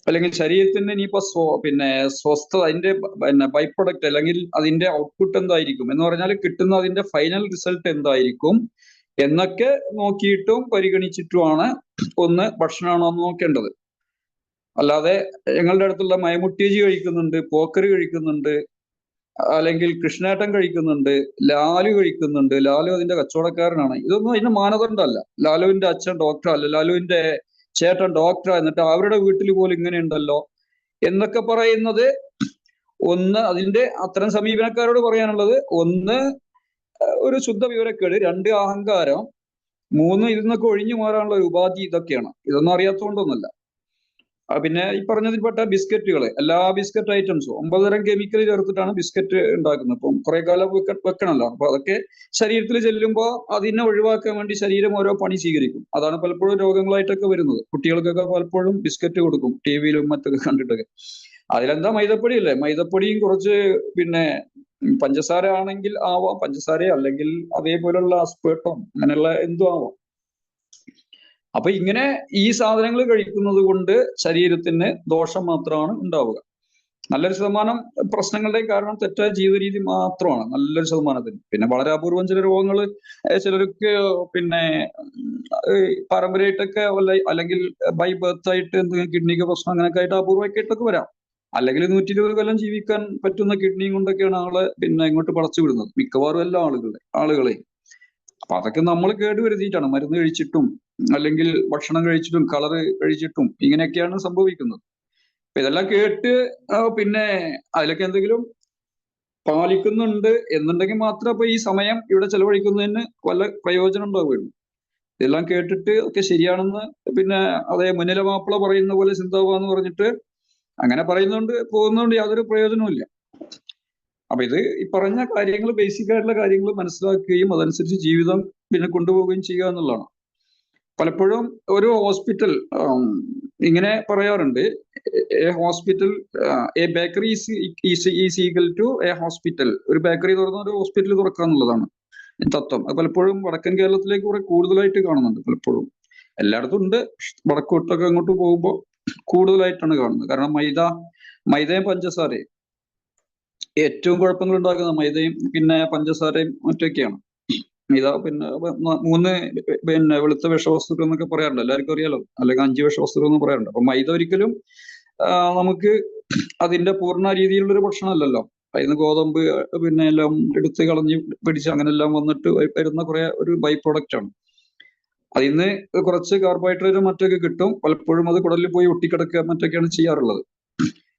അല്ലെങ്കിൽ ശരീരത്തിന് ഇനിയിപ്പോ പിന്നെ സ്വസ്ഥത, അതിന്റെ പിന്നെ ബൈ പ്രൊഡക്റ്റ് അല്ലെങ്കിൽ അതിന്റെ ഔട്ട്പുട്ട് എന്തായിരിക്കും എന്ന് പറഞ്ഞാൽ കിട്ടുന്ന അതിന്റെ ഫൈനൽ റിസൾട്ട് എന്തായിരിക്കും എന്നൊക്കെ നോക്കിയിട്ടും പരിഗണിച്ചിട്ടുമാണ് ഒന്ന് ഭക്ഷണമാണോ എന്ന് നോക്കേണ്ടത്. അല്ലാതെ ഞങ്ങളുടെ അടുത്തുള്ള മയമുട്ടേജി കഴിക്കുന്നുണ്ട്, പോക്കർ കഴിക്കുന്നുണ്ട്, അല്ലെങ്കിൽ കൃഷ്ണേട്ടൻ കഴിക്കുന്നുണ്ട്, ലാലു കഴിക്കുന്നുണ്ട്, ലാലു അതിന്റെ കച്ചവടക്കാരനാണ്, ഇതൊന്നും അതിന്റെ മാനദണ്ഡമല്ല. ലാലുവിന്റെ അച്ഛൻ ഡോക്ടറല്ല, ലാലുവിന്റെ ചേട്ടൻ ഡോക്ടർ, എന്നിട്ട് അവരുടെ വീട്ടിൽ പോലും ഇങ്ങനെ ഉണ്ടല്ലോ എന്നൊക്കെ പറയുന്നത്, ഒന്ന് അതിന്റെ അത്തരം സമീപനക്കാരോട് പറയാനുള്ളത്, ഒന്ന് ഒരു ശുദ്ധ വിവരക്കേട്, രണ്ട് അഹങ്കാരം, മൂന്ന് ഇതിൽ നിന്നൊക്കെ ഒഴിഞ്ഞു മാറാനുള്ള ഒരു ഉപാധി. ഇതൊക്കെയാണ്. ഇതൊന്നും അറിയാത്തതുകൊണ്ടൊന്നുമല്ല. പിന്നെ ഈ പറഞ്ഞതിൽപ്പെട്ട ബിസ്ക്കറ്റുകൾ, എല്ലാ ബിസ്ക്കറ്റ് ഐറ്റംസും 9 തരം കെമിക്കൽ ചേർത്തിട്ടാണ് ബിസ്ക്കറ്റ് ഉണ്ടാക്കുന്നത്. അപ്പം കുറെ കാലം വെക്കണമല്ലോ. അപ്പൊ അതൊക്കെ ശരീരത്തിൽ ചെല്ലുമ്പോൾ അതിനെ ഒഴിവാക്കാൻ വേണ്ടി ശരീരം ഓരോ പണി സ്വീകരിക്കും. അതാണ് പലപ്പോഴും രോഗങ്ങളായിട്ടൊക്കെ വരുന്നത്. കുട്ടികൾക്കൊക്കെ പലപ്പോഴും ബിസ്ക്കറ്റ് കൊടുക്കും, ടിവിയിലും മറ്റൊക്കെ കണ്ടിട്ടൊക്കെ. അതിലെന്താ മൈദപ്പൊടി അല്ലേ, മൈദപ്പൊടിയും കുറച്ച് പിന്നെ പഞ്ചസാര ആണെങ്കിൽ ആവാം, പഞ്ചസാര അല്ലെങ്കിൽ അതേപോലുള്ള അസ്പേട്ടോ അങ്ങനെയുള്ള എന്തും ആവാം. അപ്പൊ ഇങ്ങനെ ഈ സാധനങ്ങൾ കഴിക്കുന്നത് കൊണ്ട് ശരീരത്തിന് ദോഷം മാത്രമാണ് ഉണ്ടാവുക. നല്ലൊരു ശതമാനം പ്രശ്നങ്ങളുടെ കാരണം തെറ്റായ ജീവിത രീതി മാത്രമാണ്, നല്ലൊരു ശതമാനത്തിന്. പിന്നെ വളരെ അപൂർവം ചില രോഗങ്ങൾ ചിലർക്ക് പിന്നെ പാരമ്പര്യമായിട്ടൊക്കെ അല്ലെങ്കിൽ ബൈ ബർത്ത് ആയിട്ട് എന്തെങ്കിലും കിഡ്നിക്ക് പ്രശ്നം അങ്ങനെയൊക്കെ ആയിട്ട് അപൂർവമായിട്ടൊക്കെ വരാം. അല്ലെങ്കിൽ 120 കൊല്ലം ജീവിക്കാൻ പറ്റുന്ന കിഡ്നിയും കൊണ്ടൊക്കെയാണ് ആളെ പിന്നെ ഇങ്ങോട്ട് പടച്ചു വിടുന്നത്, മിക്കവാറും എല്ലാ ആളുകളെ. അപ്പൊ അതൊക്കെ നമ്മൾ കേടുവരുത്തിയിട്ടാണ്, മരുന്ന് കഴിച്ചിട്ടും അല്ലെങ്കിൽ ഭക്ഷണം കഴിച്ചിട്ടും കളറ് കഴിച്ചിട്ടും ഇങ്ങനെയൊക്കെയാണ് സംഭവിക്കുന്നത്. അപ്പൊ ഇതെല്ലാം കേട്ട് പിന്നെ അതിലൊക്കെ എന്തെങ്കിലും പാലിക്കുന്നുണ്ട് എന്നുണ്ടെങ്കിൽ മാത്രമേ അപ്പൊ ഈ സമയം ഇവിടെ ചെലവഴിക്കുന്നതിന് വല്ല പ്രയോജനം ഉണ്ടാവുകയുള്ളൂ. ഇതെല്ലാം കേട്ടിട്ട് ഒക്കെ ശരിയാണെന്ന് പിന്നെ അതേ മുന്നിലെ മാപ്പിള പറയുന്ന പോലെ ചിന്താവാന്ന് പറഞ്ഞിട്ട് അങ്ങനെ പറയുന്നോണ്ട് പോകുന്നതുകൊണ്ട് യാതൊരു പ്രയോജനവും ഇല്ല. അപ്പൊ ഇത് ഈ പറഞ്ഞ കാര്യങ്ങൾ, ബേസിക് ആയിട്ടുള്ള കാര്യങ്ങൾ മനസ്സിലാക്കുകയും അതനുസരിച്ച് ജീവിതം പിന്നെ കൊണ്ടുപോവുകയും ചെയ്യുക എന്നുള്ളതാണ്. പലപ്പോഴും ഒരു ഹോസ്പിറ്റൽ ഇങ്ങനെ പറയാറുണ്ട്, a hospital, a bakery is equal to a hospital. ഒരു ബേക്കറി തുറന്ന ഒരു ഹോസ്പിറ്റൽ തുറക്കുക എന്നുള്ളതാണ് തത്വം. അത് പലപ്പോഴും വടക്കൻ കേരളത്തിലേക്ക് കുറെ കൂടുതലായിട്ട് കാണുന്നുണ്ട്. പലപ്പോഴും എല്ലായിടത്തും ഉണ്ട്, വടക്കോട്ടൊക്കെ അങ്ങോട്ട് പോകുമ്പോൾ കൂടുതലായിട്ടാണ് കാണുന്നത്. കാരണം മൈദയും പഞ്ചസാരയും ഏറ്റവും കുഴപ്പങ്ങൾ ഉണ്ടാക്കുന്നത് മൈദയും പിന്നെ പഞ്ചസാരയും മറ്റൊക്കെയാണ്. മൈദ പിന്നെ 3 പിന്നെ വെളുത്ത വിഷവസ്തുക്കൾ എന്നൊക്കെ പറയാറുണ്ട്, എല്ലാവർക്കും അറിയാലോ. അല്ലെങ്കിൽ 5 വിഷവസ്തുക്കൾ എന്ന് പറയാറുണ്ട്. അപ്പൊ മൈദ ഒരിക്കലും നമുക്ക് അതിന്റെ പൂർണ്ണ രീതിയിലുള്ള ഒരു ഭക്ഷണമല്ലല്ലോ. അതിന് ഗോതമ്പ് പിന്നെ എല്ലാം എടുത്ത് കളഞ്ഞ് പിടിച്ച് അങ്ങനെ എല്ലാം വന്നിട്ട് വരുന്ന കുറെ ഒരു ബൈ പ്രൊഡക്റ്റ് ആണ്. അതിന്ന് കുറച്ച് കാർബോഹൈഡ്രേറ്റ് മറ്റൊക്കെ കിട്ടും. പലപ്പോഴും അത് കുടലിൽ പോയി ഒട്ടിക്കിടക്കുക മറ്റൊക്കെയാണ് ചെയ്യാറുള്ളത്.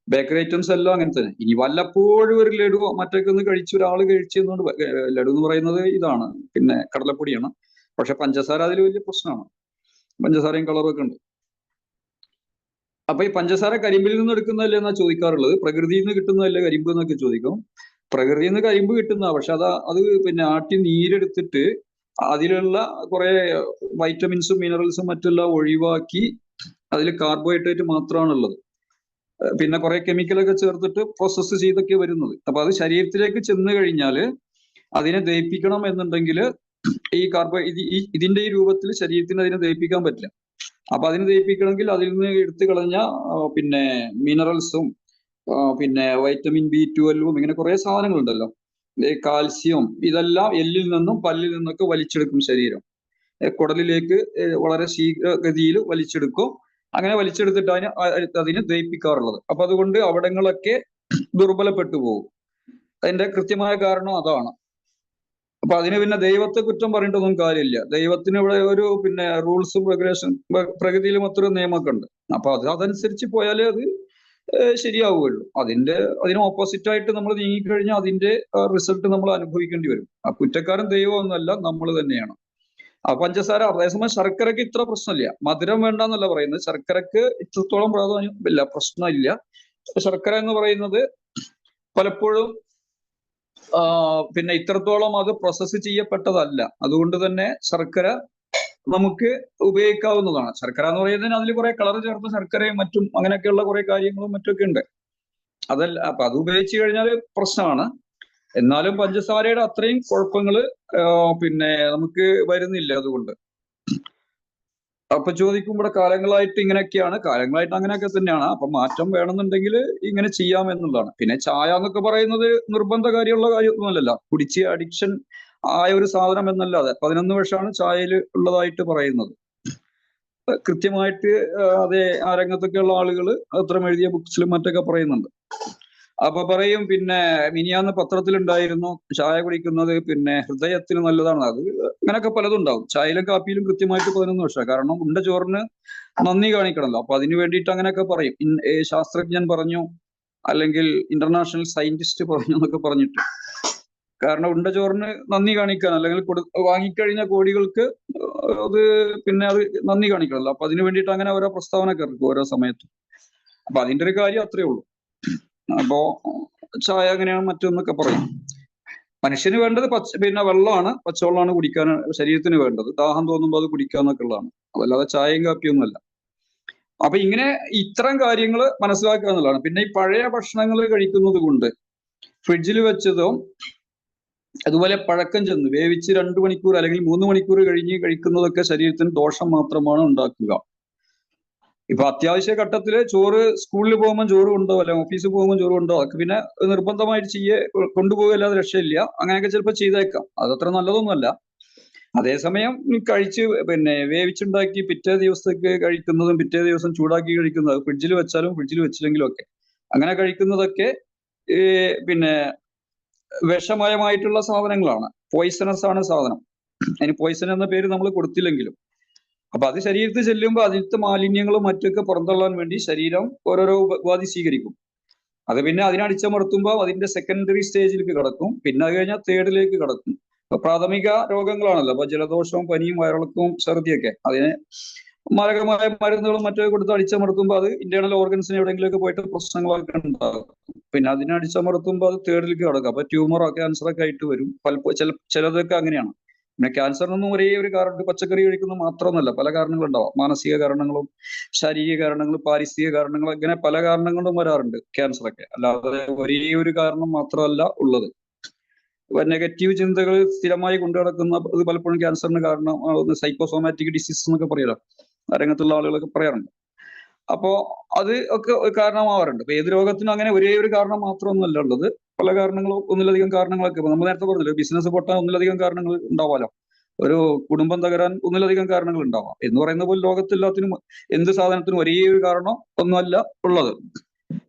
ബേക്കറി ഐറ്റംസ് എല്ലാം അങ്ങനെ തന്നെ. ഇനി വല്ലപ്പോഴും ഒരു ലഡു മറ്റൊക്കെ ഒന്ന് കഴിച്ച് ഒരാൾ കഴിച്ചതുകൊണ്ട്, ലഡു എന്ന് പറയുന്നത് ഇതാണ് പിന്നെ കടലപ്പൊടിയാണ്. പക്ഷെ പഞ്ചസാര അതിൽ വലിയ പ്രശ്നമാണ്, പഞ്ചസാരയും കളറും ഒക്കെ ഉണ്ട്. അപ്പൊ ഈ പഞ്ചസാര കരിമ്പിൽ നിന്ന് എടുക്കുന്നതല്ലേ എന്നാ ചോദിക്കാറുള്ളത്. പ്രകൃതിയിൽ നിന്ന് കിട്ടുന്നതല്ലേ കരിമ്പ് എന്നൊക്കെ ചോദിക്കും. പ്രകൃതിയിൽ നിന്ന് കരിമ്പ് കിട്ടുന്ന, പക്ഷെ അത് പിന്നെ ആട്ടി നീരെടുത്തിട്ട് അതിലുള്ള കുറെ വൈറ്റമിൻസും മിനറൽസും മറ്റെല്ലാം ഒഴിവാക്കി അതിൽ കാർബോഹൈഡ്രേറ്റ് മാത്രമാണുള്ളത്. പിന്നെ കുറെ കെമിക്കലൊക്കെ ചേർത്തിട്ട് പ്രോസസ്സ് ചെയ്തൊക്കെ വരുന്നത്. അപ്പൊ അത് ശരീരത്തിലേക്ക് ചെന്ന് കഴിഞ്ഞാൽ അതിനെ ദഹിപ്പിക്കണം എന്നുണ്ടെങ്കിൽ ഈ ഇതിന്റെ ഈ രൂപത്തിൽ ശരീരത്തിന് അതിനെ ദഹിപ്പിക്കാൻ പറ്റില്ല. അപ്പൊ അതിനെ ദഹിപ്പിക്കണമെങ്കിൽ അതിൽ നിന്ന് എടുത്തു കളഞ്ഞ പിന്നെ മിനറൽസും പിന്നെ വൈറ്റമിൻ B12 ഇങ്ങനെ കുറെ സാധനങ്ങളുണ്ടല്ലോ, കാൽസ്യം, ഇതെല്ലാം എല്ലിൽ നിന്നും പല്ലിൽ നിന്നൊക്കെ വലിച്ചെടുക്കും ശരീരം. കുടലിലേക്ക് വളരെ ശീഘ്രഗതിയിൽ വലിച്ചെടുക്കും. അങ്ങനെ വലിച്ചെടുത്തിട്ട് അതിന് ദഹിപ്പിക്കാറുള്ളത്. അപ്പൊ അതുകൊണ്ട് അവിടങ്ങളൊക്കെ ദുർബലപ്പെട്ടു പോകും. അതിന്റെ കൃത്യമായ കാരണം അതാണ്. അപ്പൊ അതിന് പിന്നെ ദൈവത്തെ കുറ്റം പറഞ്ഞിട്ടൊന്നും കാര്യമില്ല. ദൈവത്തിന് ഇവിടെ ഒരു റൂൾസും റെഗുലേഷൻ, പ്രകൃതിയിൽ മറ്റൊരു നിയമമൊക്കെ ഉണ്ട്. അപ്പൊ അതനുസരിച്ച് പോയാലേ അത് ശരിയാവുകയുള്ളൂ. അതിന് ഓപ്പോസിറ്റ് ആയിട്ട് നമ്മൾ നീങ്ങിക്കഴിഞ്ഞാൽ അതിന്റെ റിസൾട്ട് നമ്മൾ അനുഭവിക്കേണ്ടി വരും. ആ കുറ്റക്കാരൻ ദൈവമൊന്നുമല്ല, നമ്മൾ തന്നെയാണ്. ആ പഞ്ചസാര, അതേസമയം ശർക്കരക്ക് ഇത്ര പ്രശ്നമില്ല. മധുരം വേണ്ടെന്നല്ല പറയുന്നത്, ശർക്കരക്ക് ഇത്രത്തോളം പ്രാധാന്യം ഇല്ല, പ്രശ്നമില്ല. ശർക്കര എന്ന് പറയുന്നത് പലപ്പോഴും ഇത്രത്തോളം അത് പ്രോസസ്സ് ചെയ്യപ്പെട്ടതല്ല. അതുകൊണ്ട് തന്നെ ശർക്കര നമുക്ക് ഉപയോഗിക്കാവുന്നതാണ്. ശർക്കര എന്ന് പറയുന്നതിന് അതിൽ കുറെ കളർ ചേർത്ത ശർക്കരയും മറ്റും അങ്ങനെയൊക്കെയുള്ള കുറെ കാര്യങ്ങളും മറ്റൊക്കെ ഉണ്ട്. അപ്പൊ അത് ഉപയോഗിച്ചു കഴിഞ്ഞാൽ പ്രശ്നമാണ്. എന്നാലും പഞ്ചസാരയുടെ അത്രയും കുഴപ്പങ്ങള് നമുക്ക് വരുന്നില്ല അതുകൊണ്ട്. അപ്പൊ ചോദിക്കും ഇവിടെ കാലങ്ങളായിട്ട് ഇങ്ങനെയൊക്കെയാണ്. കാലങ്ങളായിട്ട് അങ്ങനെയൊക്കെ തന്നെയാണ്. അപ്പൊ മാറ്റം വേണമെന്നുണ്ടെങ്കിൽ ഇങ്ങനെ ചെയ്യാം എന്നുള്ളതാണ്. പിന്നെ ചായ എന്നൊക്കെ പറയുന്നത് നിർബന്ധകാരിയുള്ള കാര്യമൊന്നുമല്ലല്ലോ. കുടിച്ച് അഡിക്ഷൻ ആയ ഒരു സാധനം എന്നല്ലാതെ 11 വർഷമാണ് ചായയിൽ ഉള്ളതായിട്ട് പറയുന്നത്. കൃത്യമായിട്ട് അതേ ആ രംഗത്തൊക്കെയുള്ള ആളുകൾ അത്തരം എഴുതിയ ബുക്സിലും മറ്റൊക്കെ പറയുന്നുണ്ട്. അപ്പൊ പറയും മിനിയാന്ന് പത്രത്തിലുണ്ടായിരുന്നു ചായ കുടിക്കുന്നത് ഹൃദയത്തിന് നല്ലതാണ്. അത് അങ്ങനെയൊക്കെ പലതും ഉണ്ടാവും. ചായയിലും കാപ്പിയിലും കൃത്യമായിട്ട് 11 വർഷം. കാരണം ഉണ്ട ചോറിന് നന്ദി കാണിക്കണമല്ലോ. അപ്പൊ അതിന് വേണ്ടിയിട്ട് അങ്ങനെയൊക്കെ പറയും. ശാസ്ത്രജ്ഞൻ പറഞ്ഞു, അല്ലെങ്കിൽ ഇന്റർനാഷണൽ സയന്റിസ്റ്റ് പറഞ്ഞു എന്നൊക്കെ പറഞ്ഞിട്ട്. കാരണം ഉണ്ട ചോറിന് നന്ദി കാണിക്കാൻ, അല്ലെങ്കിൽ വാങ്ങിക്കഴിഞ്ഞ കോടികൾക്ക് അത് അത് നന്ദി കാണിക്കണമല്ലോ. അപ്പൊ അതിന് വേണ്ടിയിട്ട് അങ്ങനെ ഓരോ പ്രസ്താവനയൊക്കെ ഇറക്കും ഓരോ സമയത്തും. അപ്പൊ അതിന്റെ ഒരു കാര്യം അത്രേ ഉള്ളൂ. അപ്പോ ചായ അങ്ങനെയാണ് മറ്റൊന്നൊക്കെ പറയും. മനുഷ്യന് വേണ്ടത് വെള്ളമാണ്, പച്ചവെള്ളമാണ് കുടിക്കാൻ ശരീരത്തിന് വേണ്ടത്. ദാഹം തോന്നുമ്പോൾ അത് കുടിക്കാന്നൊക്കെ ഉള്ളതാണ്. അതല്ലാതെ ചായയും കാപ്പിയൊന്നുമല്ല. അപ്പൊ ഇങ്ങനെ ഇത്തരം കാര്യങ്ങൾ മനസ്സിലാക്കുക എന്നുള്ളതാണ്. പിന്നെ ഈ പഴയ ഭക്ഷണങ്ങൾ കഴിക്കുന്നത് കൊണ്ട് ഫ്രിഡ്ജിൽ വെച്ചതോ അതുപോലെ പഴക്കം ചെന്ന് വേവിച്ച് 2 മണിക്കൂർ അല്ലെങ്കിൽ 3 മണിക്കൂർ കഴിഞ്ഞ് കഴിക്കുന്നതൊക്കെ ശരീരത്തിന് ദോഷം മാത്രമാണ് ഉണ്ടാക്കുക. ഇപ്പൊ അത്യാവശ്യ ഘട്ടത്തില് ചോറ്, സ്കൂളിൽ പോകുമ്പോൾ ചോറ് കൊണ്ടുപോകും, അല്ലെങ്കിൽ ഓഫീസിൽ പോകുമ്പോൾ ചോറ് കൊണ്ടുപോകും. അതൊക്കെ പിന്നെ നിർബന്ധമായിട്ട് കൊണ്ടുപോകല്ലാതെ രക്ഷയില്ല. അങ്ങനെയൊക്കെ ചിലപ്പോൾ ചെയ്തേക്കാം. അതത്ര നല്ലതൊന്നുമല്ല. അതേസമയം കഴിച്ച് വേവിച്ചുണ്ടാക്കി പിറ്റേ ദിവസത്തേക്ക് കഴിക്കുന്നതും പിറ്റേ ദിവസം ചൂടാക്കി കഴിക്കുന്നതും, ഫ്രിഡ്ജിൽ വെച്ചാലും ഫ്രിഡ്ജിൽ വെച്ചില്ലെങ്കിലും ഒക്കെ അങ്ങനെ കഴിക്കുന്നതൊക്കെ വിഷമയമായിട്ടുള്ള സാധനങ്ങളാണ്. പോയിസണസ് ആണ് സാധനം. അതിന് പോയിസൺ എന്ന പേര് നമ്മൾ കൊടുത്തില്ലെങ്കിലും. അപ്പൊ അത് ശരീരത്തിൽ ചെല്ലുമ്പോൾ അതിലത്തെ മാലിന്യങ്ങളും മറ്റൊക്കെ പുറന്തള്ളാൻ വേണ്ടി ശരീരം ഓരോരോ ഉപാധി സ്വീകരിക്കും. അത് പിന്നെ അതിനടിച്ചമർത്തുമ്പോൾ അതിന്റെ സെക്കൻഡറി സ്റ്റേജിലേക്ക് കടക്കും. പിന്നെ അത് കഴിഞ്ഞാൽ തേർഡിലേക്ക് കടക്കും. അപ്പൊ പ്രാഥമിക രോഗങ്ങളാണല്ലോ. അപ്പൊ ജലദോഷവും പനിയും വയറിളക്കവും ഛർദിയൊക്കെ അതിന് മാരകമായ മരുന്നുകളും മറ്റൊക്കെ കൊടുത്ത് അടിച്ചമർത്തുമ്പോൾ അത് ഇന്റേണൽ ഓർഗൻസിന് എവിടെയെങ്കിലുമൊക്കെ പോയിട്ട് പ്രശ്നങ്ങളൊക്കെ ഉണ്ടാകും. പിന്നെ അതിനെ അടിച്ചമർത്തുമ്പോൾ അത് തേർഡിലേക്ക് കടക്കും. അപ്പൊ ട്യൂമറോ ക്യാൻസറൊക്കെ ആയിട്ട് വരും. ചിലതൊക്കെ അങ്ങനെയാണ്. പിന്നെ ക്യാൻസറിനൊന്നും ഒരേ ഒരു കാരണം പച്ചക്കറി കഴിക്കുന്നത് മാത്രമൊന്നുമല്ല, പല കാരണങ്ങളുണ്ടാവാം. മാനസിക കാരണങ്ങളും ശാരീരിക കാരണങ്ങളും പാരിസ്ഥിതിക കാരണങ്ങളും, അങ്ങനെ പല കാരണങ്ങളും വരാറുണ്ട് ക്യാൻസറൊക്കെ. അല്ലാതെ ഒരേ ഒരു കാരണം മാത്രമല്ല ഉള്ളത്. നെഗറ്റീവ് ചിന്തകൾ സ്ഥിരമായി കൊണ്ടു നടക്കുന്ന ഇത് പലപ്പോഴും ക്യാൻസറിന് കാരണം സൈക്കോസോമാറ്റിക് ഡിസീസ് എന്നൊക്കെ പറയല്ലോ, ആ രംഗത്തുള്ള ആളുകളൊക്കെ പറയാറുണ്ട്. അപ്പോ അത് ഒക്കെ കാരണമാവാറുണ്ട്. അപ്പൊ ഏത് രോഗത്തിനും അങ്ങനെ ഒരേ ഒരു കാരണം മാത്രമൊന്നുമല്ല ഉള്ളത്, പല കാരണങ്ങളും ഒന്നിലധികം കാരണങ്ങളൊക്കെ. നമ്മൾ നേരത്തെ പറഞ്ഞല്ലോ, ബിസിനസ് പൊട്ടാൻ ഒന്നിലധികം കാരണങ്ങൾ ഉണ്ടാവാലോ, ഒരു കുടുംബം തകരാൻ ഒന്നിലധികം കാരണങ്ങൾ ഉണ്ടാവാം എന്ന് പറയുന്ന പോലെ ലോകത്തെല്ലാത്തിനും എന്ത് സാധനത്തിനും ഒരേ ഒരു കാരണം ഒന്നുമല്ല ഉള്ളത്.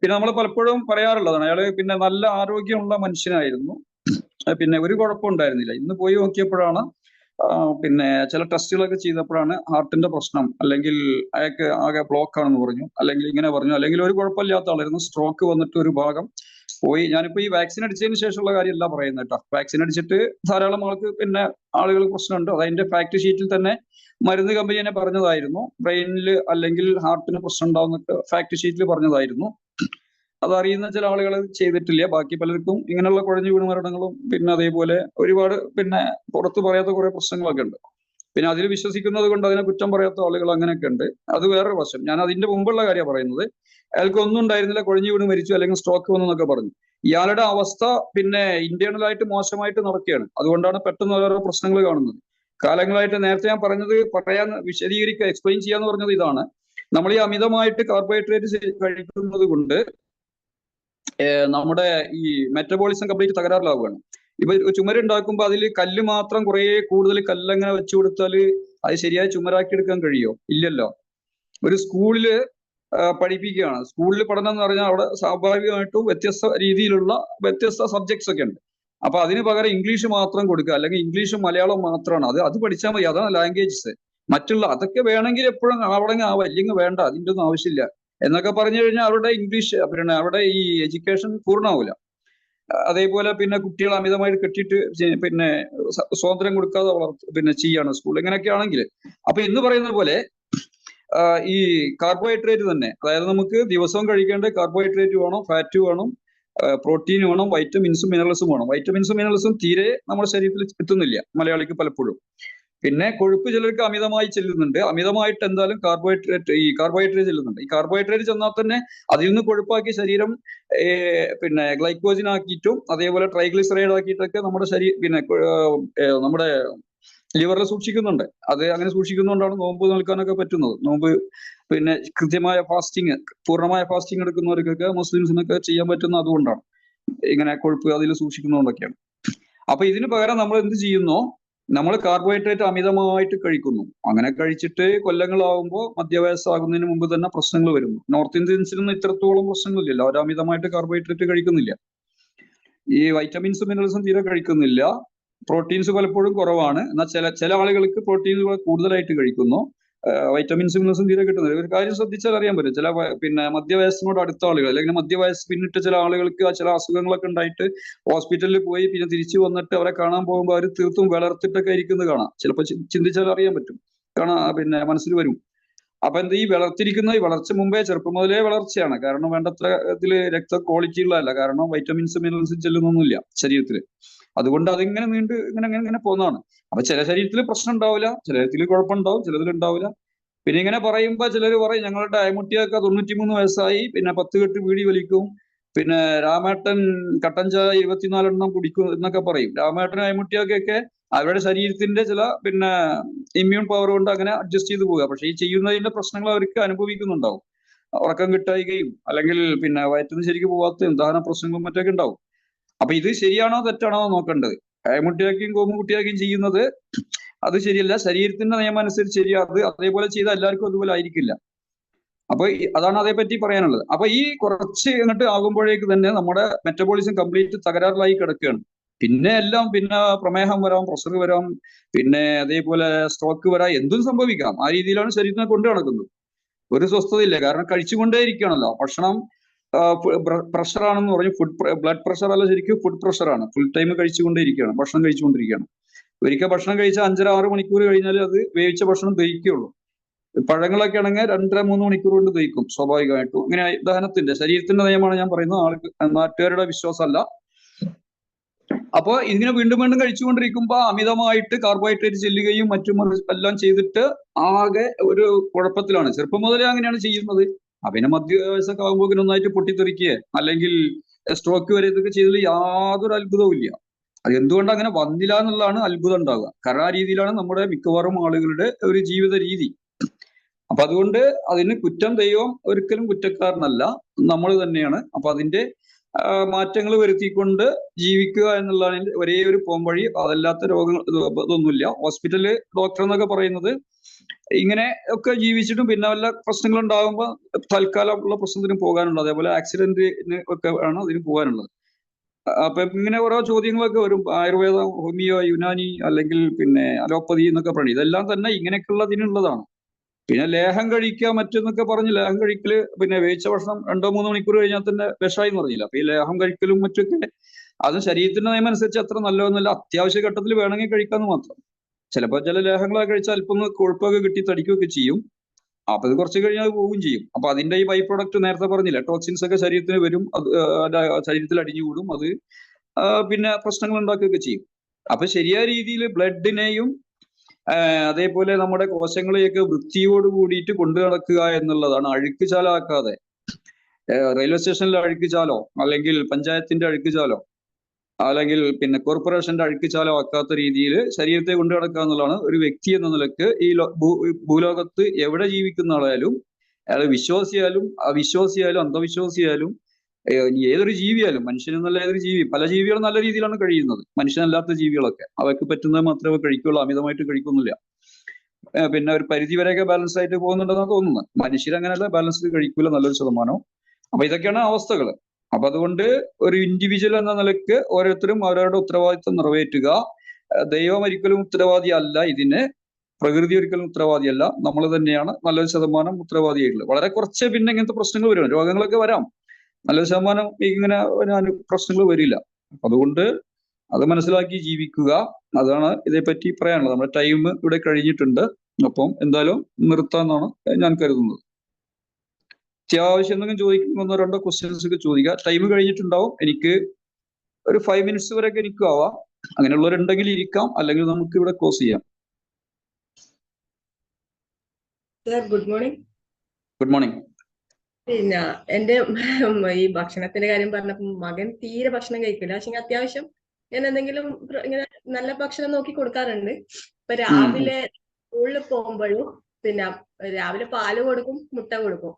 പിന്നെ നമ്മൾ പലപ്പോഴും പറയാറുള്ളതാണ്, അയാള് നല്ല ആരോഗ്യമുള്ള മനുഷ്യനായിരുന്നു, ഒരു കുഴപ്പം ഉണ്ടായിരുന്നില്ല. ഇന്ന് പോയി നോക്കിയപ്പോഴാണ് ചില ടെസ്റ്റുകളൊക്കെ ചെയ്തപ്പോഴാണ് ഹാർട്ടിന്റെ പ്രശ്നം, അല്ലെങ്കിൽ അയാൾക്ക് ആകെ ബ്ലോക്ക് ആണെന്ന് പറഞ്ഞു, അല്ലെങ്കിൽ ഇങ്ങനെ പറഞ്ഞു, അല്ലെങ്കിൽ ഒരു കുഴപ്പമില്ലാത്ത ആളായിരുന്നു, സ്ട്രോക്ക് വന്നിട്ട് ഒരു ഭാഗം പോയി. ഞാനിപ്പോ ഈ വാക്സിൻ അടിച്ചതിന് ശേഷമുള്ള കാര്യമല്ല പറയുന്നത് കേട്ടോ. വാക്സിൻ അടിച്ചിട്ട് ധാരാളം ആളുകൾ പ്രശ്നമുണ്ട്. അത് അതിന്റെ ഫാക്ട് ഷീറ്റിൽ തന്നെ മരുന്ന് കമ്പനി തന്നെ പറഞ്ഞതായിരുന്നു, ബ്രെയിനിൽ അല്ലെങ്കിൽ ഹാർട്ടിന് പ്രശ്നം ഉണ്ടാവുന്നൊക്കെ ഫാക്ട് ഷീറ്റിൽ പറഞ്ഞതായിരുന്നു. അതറിയുന്ന ചില ആളുകൾ ചെയ്തിട്ടില്ല. ബാക്കി പലർക്കും ഇങ്ങനെയുള്ള കുഴഞ്ഞു വീണ് മരണങ്ങളും അതേപോലെ ഒരുപാട് പുറത്ത് പറയാത്ത കുറെ പ്രശ്നങ്ങളൊക്കെ ഉണ്ട്. പിന്നെ അതിൽ വിശ്വസിക്കുന്നത് കൊണ്ട് അതിനെ കുറ്റം പറയാത്ത ആളുകൾ അങ്ങനെയൊക്കെ ഉണ്ട്. അത് വേറൊരു വശം. ഞാൻ അതിന്റെ മുമ്പുള്ള കാര്യമാണ് പറയുന്നത്. അയാൾക്ക് ഒന്നും ഉണ്ടായിരുന്നില്ല, കുഴഞ്ഞു വീണ് മരിച്ചു, അല്ലെങ്കിൽ സ്ട്രോക്ക് വന്നു എന്നൊക്കെ പറഞ്ഞു. ഇയാളുടെ അവസ്ഥ ഇന്റേണലായിട്ട് മോശമായിട്ട് നടക്കുകയാണ്. അതുകൊണ്ടാണ് പെട്ടെന്ന് ഓരോ പ്രശ്നങ്ങൾ കാണുന്നത്. കാലങ്ങളായിട്ട് നേരത്തെ ഞാൻ പറഞ്ഞത് വിശദീകരിക്കുക, എക്സ്പ്ലെയിൻ ചെയ്യാന്ന് പറഞ്ഞത് ഇതാണ്. നമ്മൾ ഈ അമിതമായിട്ട് കാർബോഹൈഡ്രേറ്റ് കഴിക്കുന്നത് കൊണ്ട് നമ്മുടെ ഈ മെറ്റബോളിസം കംപ്ലീറ്റ് തകരാറിലാവുകയാണ്. ഇപ്പൊ ചുമരുണ്ടാക്കുമ്പോൾ അതിൽ കല്ല് മാത്രം കുറെ കൂടുതൽ കല്ലങ്ങനെ വെച്ചു കൊടുത്താൽ അത് ശരിയായി ചുമരാക്കി എടുക്കാൻ കഴിയോ? ഇല്ലല്ലോ. ഒരു സ്കൂളില് പഠിപ്പിക്കുകയാണ്. സ്കൂളിൽ പഠനം എന്ന് പറഞ്ഞാൽ അവിടെ സ്വാഭാവികമായിട്ടും വ്യത്യസ്ത രീതിയിലുള്ള വ്യത്യസ്ത സബ്ജക്ട്സ് ഒക്കെ ഉണ്ട്. അപ്പൊ അതിന് പകരം ഇംഗ്ലീഷ് മാത്രം കൊടുക്കുക, അല്ലെങ്കിൽ ഇംഗ്ലീഷും മലയാളവും മാത്രമാണ്, അത് പഠിച്ചാൽ മതി, അതാണ് ലാംഗ്വേജസ്. മറ്റുള്ള അതൊക്കെ വേണമെങ്കിൽ എപ്പോഴും ആവണമെങ്കിൽ ആവാം, ഇല്ലെങ്കിൽ വേണ്ട, അതിൻ്റെ ഒന്നും ആവശ്യമില്ല എന്നൊക്കെ പറഞ്ഞു കഴിഞ്ഞാൽ അവരുടെ ഇംഗ്ലീഷ് പിന്നെ അവിടെ ഈ എഡ്യൂക്കേഷൻ പൂർണ്ണമാവില്ല. അതേപോലെ പിന്നെ കുട്ടികൾ അമിതമായിട്ട് കെട്ടിയിട്ട് പിന്നെ സ്വാതന്ത്ര്യം കൊടുക്കാതെ പിന്നെ ചെയ്യാണ് സ്കൂൾ, ഇങ്ങനെയൊക്കെ ആണെങ്കിൽ. അപ്പൊ എന്ന് പറയുന്ന പോലെ ഈ കാർബോഹൈഡ്രേറ്റ് തന്നെ, അതായത് നമുക്ക് ദിവസവും കഴിക്കേണ്ട കാർബോഹൈഡ്രേറ്റ് വേണം, ഫാറ്റ് വേണം, പ്രോട്ടീൻ വേണം, വൈറ്റമിൻസും മിനറൽസും വേണം. വൈറ്റമിൻസും മിനറൽസും തീരെ നമ്മുടെ ശരീരത്തിൽ എത്തുന്നില്ല മലയാളിക്ക് പലപ്പോഴും. പിന്നെ കൊഴുപ്പ് ചിലർക്ക് അമിതമായി ചെല്ലുന്നുണ്ട്. അമിതമായിട്ട് എന്തായാലും കാർബോഹൈഡ്രേറ്റ് ചെല്ലുന്നുണ്ട്. ഈ കാർബോഹൈഡ്രേറ്റ് ചെന്നാൽ തന്നെ അതിൽ നിന്ന് കൊഴുപ്പാക്കി ശരീരം പിന്നെ ഗ്ലൈക്കോജൻ ആക്കിയിട്ടും അതേപോലെ ട്രൈഗ്ലിസറൈഡ് ആക്കിയിട്ടൊക്കെ നമ്മുടെ പിന്നെ നമ്മുടെ ലിവറിൽ സൂക്ഷിക്കുന്നുണ്ട്. അത് അങ്ങനെ സൂക്ഷിക്കുന്നതുകൊണ്ടാണ് നോമ്പ് നിൽക്കാനൊക്കെ പറ്റുന്നത്. നോമ്പ് പിന്നെ കൃത്യമായ ഫാസ്റ്റിങ്, പൂർണ്ണമായ ഫാസ്റ്റിംഗ് എടുക്കുന്നവർക്കൊക്കെ, മുസ്ലിംസിനൊക്കെ ചെയ്യാൻ പറ്റുന്ന അതുകൊണ്ടാണ്, ഇങ്ങനെ കൊഴുപ്പ് അതിൽ സൂക്ഷിക്കുന്നതുകൊണ്ടൊക്കെയാണ്. അപ്പൊ ഇതിന് പകരം നമ്മൾ എന്ത് ചെയ്യുന്നു? നമ്മൾ കാർബോഹൈഡ്രേറ്റ് അമിതമായിട്ട് കഴിക്കുന്നു. അങ്ങനെ കഴിച്ചിട്ട് കൊല്ലങ്ങളാവുമ്പോൾ മധ്യവയസ്സാകുന്നതിന് മുമ്പ് തന്നെ പ്രശ്നങ്ങൾ വരുന്നു. നോർത്ത് ഇന്ത്യൻസിനൊന്നും ഇത്രത്തോളം പ്രശ്നങ്ങളില്ലല്ലോ, അവർ അമിതമായിട്ട് കാർബോഹൈഡ്രേറ്റ് കഴിക്കുന്നില്ല. ഈ വൈറ്റമിൻസും മിനറൽസും തീരെ കഴിക്കുന്നില്ല. പ്രോട്ടീൻസ് പലപ്പോഴും കുറവാണ്. എന്നാൽ ചില ആളുകൾക്ക് പ്രോട്ടീനുകൾ കൂടുതലായിട്ട് കഴിക്കുന്നു. വൈറ്റമിൻസും മിനറൽസും തീരെ കിട്ടുന്നില്ല. ഒരു കാര്യം ശ്രദ്ധിച്ചാൽ അറിയാൻ പറ്റും, ചില പിന്നെ മധ്യവയസ്സിനോട് അടുത്ത ആളുകൾ, അല്ലെങ്കിൽ മധ്യവയസ്സ് പിന്നിട്ട് ചില ആളുകൾക്ക് ചില അസുഖങ്ങളൊക്കെ ഉണ്ടായിട്ട് ഹോസ്പിറ്റലിൽ പോയി പിന്നെ തിരിച്ചു വന്നിട്ട് അവരെ കാണാൻ പോകുമ്പോൾ അവർ തീർത്തും വളർത്തിട്ടൊക്കെ ഇരിക്കുന്നത് കാണാം. ചിലപ്പോൾ ചിന്തിച്ചാൽ അറിയാൻ പറ്റും, പിന്നെ മനസ്സിൽ വരും. അപ്പൊ എന്താ ഈ വളർത്തിരിക്കുന്ന, ഈ വളർച്ച മുമ്പേ ചെറുപ്പം മുതലേ വളർച്ചയാണ്. കാരണം വേണ്ടത്ര ഇതില് രക്ത ക്വാളിറ്റി ഉള്ളതല്ല, കാരണം വൈറ്റമിൻസും മിനറൽസും ചെല്ലുന്നൊന്നുമില്ല ശരീരത്തിൽ. അതുകൊണ്ട് അതിങ്ങനെ ഇങ്ങനെ പോകുന്നതാണ്. അപ്പൊ ചില ശരീരത്തിൽ പ്രശ്നം ഉണ്ടാവില്ല, ചിലത്തിൽ കുഴപ്പമുണ്ടാവും, ചിലതിൽ ഉണ്ടാവില്ല. പിന്നെ ഇങ്ങനെ പറയുമ്പോ ചിലർ പറയും ഞങ്ങളുടെ അയമുട്ടിയൊക്കെ 93 വയസ്സായി, പിന്നെ 10 കെട്ട് ബീഡി വലിക്കും, പിന്നെ രാമേട്ടൻ കട്ടൻ ചായ 24 കുടിക്കും എന്നൊക്കെ പറയും. രാമേട്ടനും അയമുട്ടിയൊക്കെ അവരുടെ ശരീരത്തിന്റെ ചില പിന്നെ ഇമ്മ്യൂൺ പവർ കൊണ്ട് അങ്ങനെ അഡ്ജസ്റ്റ് ചെയ്ത് പോവുക. പക്ഷെ ഈ ചെയ്യുന്നതിന്റെ പ്രശ്നങ്ങൾ അവർക്ക് അനുഭവിക്കുന്നുണ്ടാവും. ഉറക്കം കിട്ടായികയും അല്ലെങ്കിൽ പിന്നെ വയറ്റിന് ശരിക്കും പോവാത്തയും ദഹന പ്രശ്നങ്ങളും മറ്റൊക്കെ ഉണ്ടാവും. അപ്പൊ ഇത് ശരിയാണോ തെറ്റാണോ നോക്കേണ്ടത്. അയമുട്ടിയാക്കിയും കോമുകുട്ടിയാക്കിയും ചെയ്യുന്നത് അത് ശരിയല്ല. ശരീരത്തിന്റെ നിയമം അനുസരിച്ച് ശരിയാ, അത് അതേപോലെ ചെയ്താൽ എല്ലാവർക്കും അതുപോലെ ആയിരിക്കില്ല. അപ്പൊ അതാണ് അതേപറ്റി പറയാനുള്ളത്. അപ്പൊ ഈ കുറച്ച് അങ്ങോട്ട് ആകുമ്പോഴേക്ക് തന്നെ നമ്മുടെ മെറ്റബോളിസം കംപ്ലീറ്റ് തകരാറിലായി കിടക്കുകയാണ്. പിന്നെ എല്ലാം, പിന്നെ പ്രമേഹം വരാം, പ്രഷർ വരാം, പിന്നെ അതേപോലെ സ്ട്രോക്ക് വരാം, എന്തും സംഭവിക്കാം. ആ രീതിയിലാണ് ശരീരത്തിനെ കൊണ്ടു നടക്കുന്നത്. ഒരു സ്വസ്ഥതയില്ല, കാരണം കഴിച്ചുകൊണ്ടേ ഇരിക്കുകയാണല്ലോ. ഭക്ഷണം പ്രഷറാണെന്ന് പറഞ്ഞു, ബ്ലഡ് പ്രഷർ അല്ല, ശരിക്കും ഫുഡ് പ്രഷറാണ്. ഫുൾ ടൈം കഴിച്ചുകൊണ്ടേ ഇരിക്കുകയാണ്, ഭക്ഷണം കഴിച്ചുകൊണ്ടിരിക്കുകയാണ്. ഒരിക്കൽ ഭക്ഷണം കഴിച്ചാൽ 5-6 മണിക്കൂർ കഴിഞ്ഞാൽ അത് വേവിച്ച ഭക്ഷണം ദഹിക്കുകയുള്ളൂ. പഴങ്ങളൊക്കെ ആണെങ്കിൽ 2-3 മണിക്കൂർ കൊണ്ട് ദഹിക്കും സ്വാഭാവികമായിട്ടും. ഇങ്ങനെ ദഹനത്തിന്റെ, ശരീരത്തിന്റെ നിയമമാണ് ഞാൻ പറയുന്നത്, ആൾക്ക് നാട്ടുകാരുടെ വിശ്വാസമല്ല. അപ്പോൾ ഇങ്ങനെ വീണ്ടും വീണ്ടും കഴിച്ചുകൊണ്ടിരിക്കുമ്പോൾ അമിതമായിട്ട് കാർബോഹൈഡ്രേറ്റ് ചെല്ലുകയും മറ്റും എല്ലാം ചെയ്തിട്ട് ആകെ ഒരു കുഴപ്പത്തിലാണ്. ചെറുപ്പം മുതലേ അങ്ങനെയാണ് ചെയ്യുന്നത്. പിന്നെ മധ്യവയസ്സൊക്കെ ആകുമ്പോൾ ഒന്നായിട്ട് പൊട്ടിത്തെറിക്കുക അല്ലെങ്കിൽ സ്ട്രോക്ക് വരെ ഇതൊക്കെ ചെയ്തതിൽ യാതൊരു അത്ഭുതവും ഇല്ല. അത് എന്തുകൊണ്ട് അങ്ങനെ വന്നില്ല എന്നുള്ളതാണ് അത്ഭുതം ഉണ്ടാവുക. കാരണം ആ രീതിയിലാണ് നമ്മുടെ മിക്കവാറും ആളുകളുടെ ഒരു ജീവിത രീതി. അപ്പൊ അതുകൊണ്ട് അതിന് കുറ്റം ദൈവം ഒരിക്കലും കുറ്റക്കാരനല്ല, നമ്മൾ തന്നെയാണ്. അപ്പൊ അതിന്റെ മാറ്റങ്ങൾ വരുത്തിക്കൊണ്ട് ജീവിക്കുക എന്നുള്ളതാണ് ഒരേ ഒരു പോംവഴി. അതല്ലാത്ത രോഗങ്ങൾ ഇതൊന്നുമില്ല. ഹോസ്പിറ്റലില് ഡോക്ടർ എന്നൊക്കെ പറയുന്നത് ഇങ്ങനെ ഒക്കെ ജീവിച്ചിട്ടും പിന്നെ വല്ല പ്രശ്നങ്ങൾ ഉണ്ടാകുമ്പോൾ തൽക്കാലം ഉള്ള പ്രശ്നത്തിന് പോകാനുള്ളത്, അതേപോലെ ആക്സിഡന്റിന് ഒക്കെ ആണ് അതിന് പോകാനുള്ളത്. അപ്പൊ ഇങ്ങനെ ഓരോ ചോദ്യങ്ങളൊക്കെ വരും. ആയുർവേദം, ഹോമിയോ, യുനാനി അല്ലെങ്കിൽ പിന്നെ അലോപ്പതി എന്നൊക്കെ പറയും. ഇതെല്ലാം തന്നെ ഇങ്ങനെയൊക്കെയുള്ളതിനുള്ളതാണ്. പിന്നെ ലേഹം കഴിക്കുക മറ്റെന്നൊക്കെ പറഞ്ഞ് ലേഹം കഴിക്കല്, പിന്നെ വേവിച്ച ഭക്ഷണം 2-3 മണിക്കൂർ കഴിഞ്ഞാൽ തന്നെ വിഷമായി എന്ന് പറഞ്ഞില്ല. അപ്പൊ ഈ ലേഹം കഴിക്കലും മറ്റൊക്കെ അത് ശരീരത്തിന്റെ നിയമം അനുസരിച്ച് അത്ര നല്ലതൊന്നുമല്ല. അത്യാവശ്യ ഘട്ടത്തിൽ വേണമെങ്കിൽ കഴിക്കാന്ന് മാത്രം. ചിലപ്പോൾ ചില ലേഹങ്ങളൊക്കെ കഴിച്ചാൽ അല്പം കൊഴുപ്പൊക്കെ കിട്ടി തടിക്കുകയൊക്കെ ചെയ്യും. അപ്പൊ ഇത് കുറച്ച് കഴിഞ്ഞാൽ അത് പോവുകയും ചെയ്യും. അപ്പൊ അതിന്റെ ഈ ബൈ പ്രൊഡക്റ്റ് നേരത്തെ പറഞ്ഞില്ല, ടോക്സിൻസ് ഒക്കെ ശരീരത്തിന് വരും, അത് ശരീരത്തിൽ അടിഞ്ഞുകൂടും, അത് പിന്നെ പ്രശ്നങ്ങൾ ഉണ്ടാക്കുകയൊക്കെ ചെയ്യും. അപ്പൊ ശരിയായ രീതിയിൽ ബ്ലഡിനെയും അതേപോലെ നമ്മുടെ കോശങ്ങളെയൊക്കെ വൃത്തിയോട് കൂടിയിട്ട് കൊണ്ടു നടക്കുക എന്നുള്ളതാണ്. അഴുക്ക് ചാലാക്കാതെ, റെയിൽവേ സ്റ്റേഷനിലെ അഴുക്ക് ചാലോ അല്ലെങ്കിൽ പഞ്ചായത്തിന്റെ അഴുക്ക് ചാലോ അല്ലെങ്കിൽ പിന്നെ കോർപ്പറേഷന്റെ അഴുക്ക് ചാലോ ആക്കാത്ത രീതിയിൽ ശരീരത്തെ കൊണ്ടു നടക്കുക എന്നുള്ളതാണ്. ഒരു വ്യക്തി എന്ന നിലക്ക് ഈ ഭൂലോകത്ത് എവിടെ ജീവിക്കുന്ന ആളായാലും, അയാൾ വിശ്വാസിയായാലും അവിശ്വാസിയായാലും അന്ധവിശ്വാസിയായാലും ഏതൊരു ജീവിയായാലും, മനുഷ്യനെന്നല്ല ഏതൊരു ജീവി, പല ജീവികളും നല്ല രീതിയിലാണ് കഴിയുന്നത്. മനുഷ്യനല്ലാത്ത ജീവികളൊക്കെ അവർക്ക് പറ്റുന്നത് മാത്രമേ കഴിക്കുള്ളൂ, അമിതമായിട്ട് കഴിക്കുന്നില്ല. പിന്നെ ഒരു പരിധി വരെയൊക്കെ ബാലൻസ് ആയിട്ട് പോകുന്നുണ്ടെന്നാണ് തോന്നുന്നത്. മനുഷ്യരങ്ങനെയല്ല, ബാലൻസ് കഴിക്കൂല നല്ലൊരു ശതമാനം. അപ്പൊ ഇതൊക്കെയാണ് അവസ്ഥകൾ. അപ്പൊ അതുകൊണ്ട് ഒരു ഇൻഡിവിജ്വൽ എന്ന നിലയ്ക്ക് ഓരോരുത്തരും അവരവരുടെ ഉത്തരവാദിത്വം നിറവേറ്റുക. ദൈവം ഒരിക്കലും ഉത്തരവാദി അല്ല ഇതിന്, പ്രകൃതി ഒരിക്കലും ഉത്തരവാദിയല്ല, നമ്മൾ തന്നെയാണ് നല്ലൊരു ശതമാനം ഉത്തരവാദിയായിട്ടുള്ളത്. വളരെ കുറച്ച് പിന്നെ ഇങ്ങനത്തെ പ്രശ്നങ്ങൾ വരും, രോഗങ്ങളൊക്കെ വരാം, നല്ലൊരു ശതമാനം ഇങ്ങനെ പ്രശ്നങ്ങൾ വരില്ല. അതുകൊണ്ട് അത് മനസ്സിലാക്കി ജീവിക്കുക. അതാണ് ഇതേപ്പറ്റി പറയാനുള്ളത്. നമ്മുടെ ടൈം ഇവിടെ കഴിഞ്ഞിട്ടുണ്ട്. അപ്പം എന്തായാലും നിർത്താന്നാണ് ഞാൻ കരുതുന്നത്. അത്യാവശ്യം എന്തെങ്കിലും ചോദിക്കുമ്പോൾ 1-2 ക്വസ്റ്റ്യൻസ് ഒക്കെ ചോദിക്കുക. ടൈം കഴിഞ്ഞിട്ടുണ്ടാവും. എനിക്ക് ഒരു 5 മിനിറ്റ്സ് വരെയൊക്കെ എനിക്കും ആവാം. അങ്ങനെയുള്ളവരുണ്ടെങ്കിൽ ഇരിക്കാം, അല്ലെങ്കിൽ നമുക്ക് ഇവിടെ ക്ലോസ് ചെയ്യാം. Good morning. Good morning. പിന്നെ എന്റെ ഈ ഭക്ഷണത്തിന്റെ കാര്യം പറഞ്ഞപ്പോ മകൻ തീരെ ഭക്ഷണം കഴിക്കില്ല. പക്ഷെ അത്യാവശ്യം ഞാൻ എന്തെങ്കിലും ഇങ്ങനെ നല്ല ഭക്ഷണം നോക്കി കൊടുക്കാറുണ്ട്. ഇപ്പൊ രാവിലെ സ്കൂളിൽ പോകുമ്പോഴും പിന്നെ രാവിലെ പാല് കൊടുക്കും, മുട്ട കൊടുക്കും.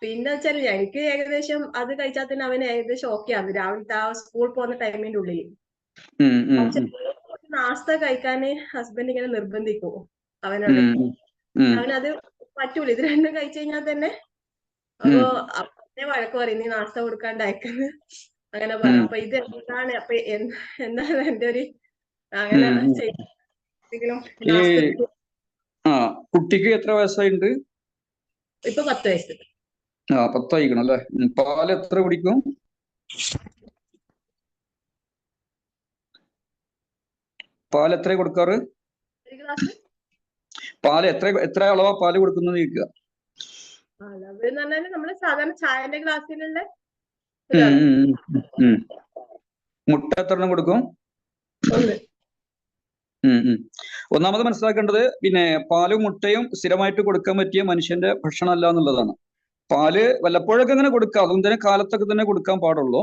പിന്നെ വെച്ചാൽ എനിക്ക് ഏകദേശം അത് കഴിച്ചാൽ തന്നെ അവന് ഏകദേശം ഓക്കെ ആണ് രാവിലത്തെ ആ സ്കൂൾ പോകുന്ന ടൈമിന്റെ ഉള്ളിൽ. പക്ഷെ നാസ്ത കഴിക്കാന് ഹസ്ബൻഡ് ഇങ്ങനെ നിർബന്ധിക്കും അവനോട്. അവനത് പറ്റൂല. ഇത് രണ്ടും കഴിച്ചു കഴിഞ്ഞാൽ തന്നെ. അപ്പൊ അപ്പനെ വഴക്ക് പറയും, നീ നാസ്ത കൊടുക്കാണ്ട് അയക്കുന്നത് അങ്ങനെ പറയും. അപ്പൊ ഇത് എന്താണ്, അപ്പൊ എന്താണ് എന്റെ ഒരു അങ്ങനെ കുട്ടിക്ക് എത്ര വയസ്സായിട്ടുണ്ട്? ഇപ്പൊ 10 വയസ്സ്. 10 ആയിക്കണം അല്ലെ? പാല് എത്ര കുടിക്കും? പാല് എത്ര കൊടുക്കാറ്? പാല് എത്ര അളവാ പാല് കൊടുക്കുന്നത് ചോദിക്കുക. അളവ് എന്ന് പറഞ്ഞാല് നമ്മള് സാധാരണ ചായന്റെ ഗ്ലാസ്സിലുള്ള. മുട്ട എത്ര എണ്ണം കൊടുക്കും? ഒന്നാമത് മനസ്സിലാക്കേണ്ടത് പിന്നെ പാലും മുട്ടയും സ്ഥിരമായിട്ട് കൊടുക്കാൻ പറ്റിയ മനുഷ്യന്റെ ഭക്ഷണമല്ല എന്നുള്ളതാണ്. പാല് വല്ലപ്പോഴൊക്കെ അങ്ങനെ കൊടുക്കാം, അതും തന്നെ കാലത്തൊക്കെ തന്നെ കൊടുക്കാൻ പാടുള്ളൂ.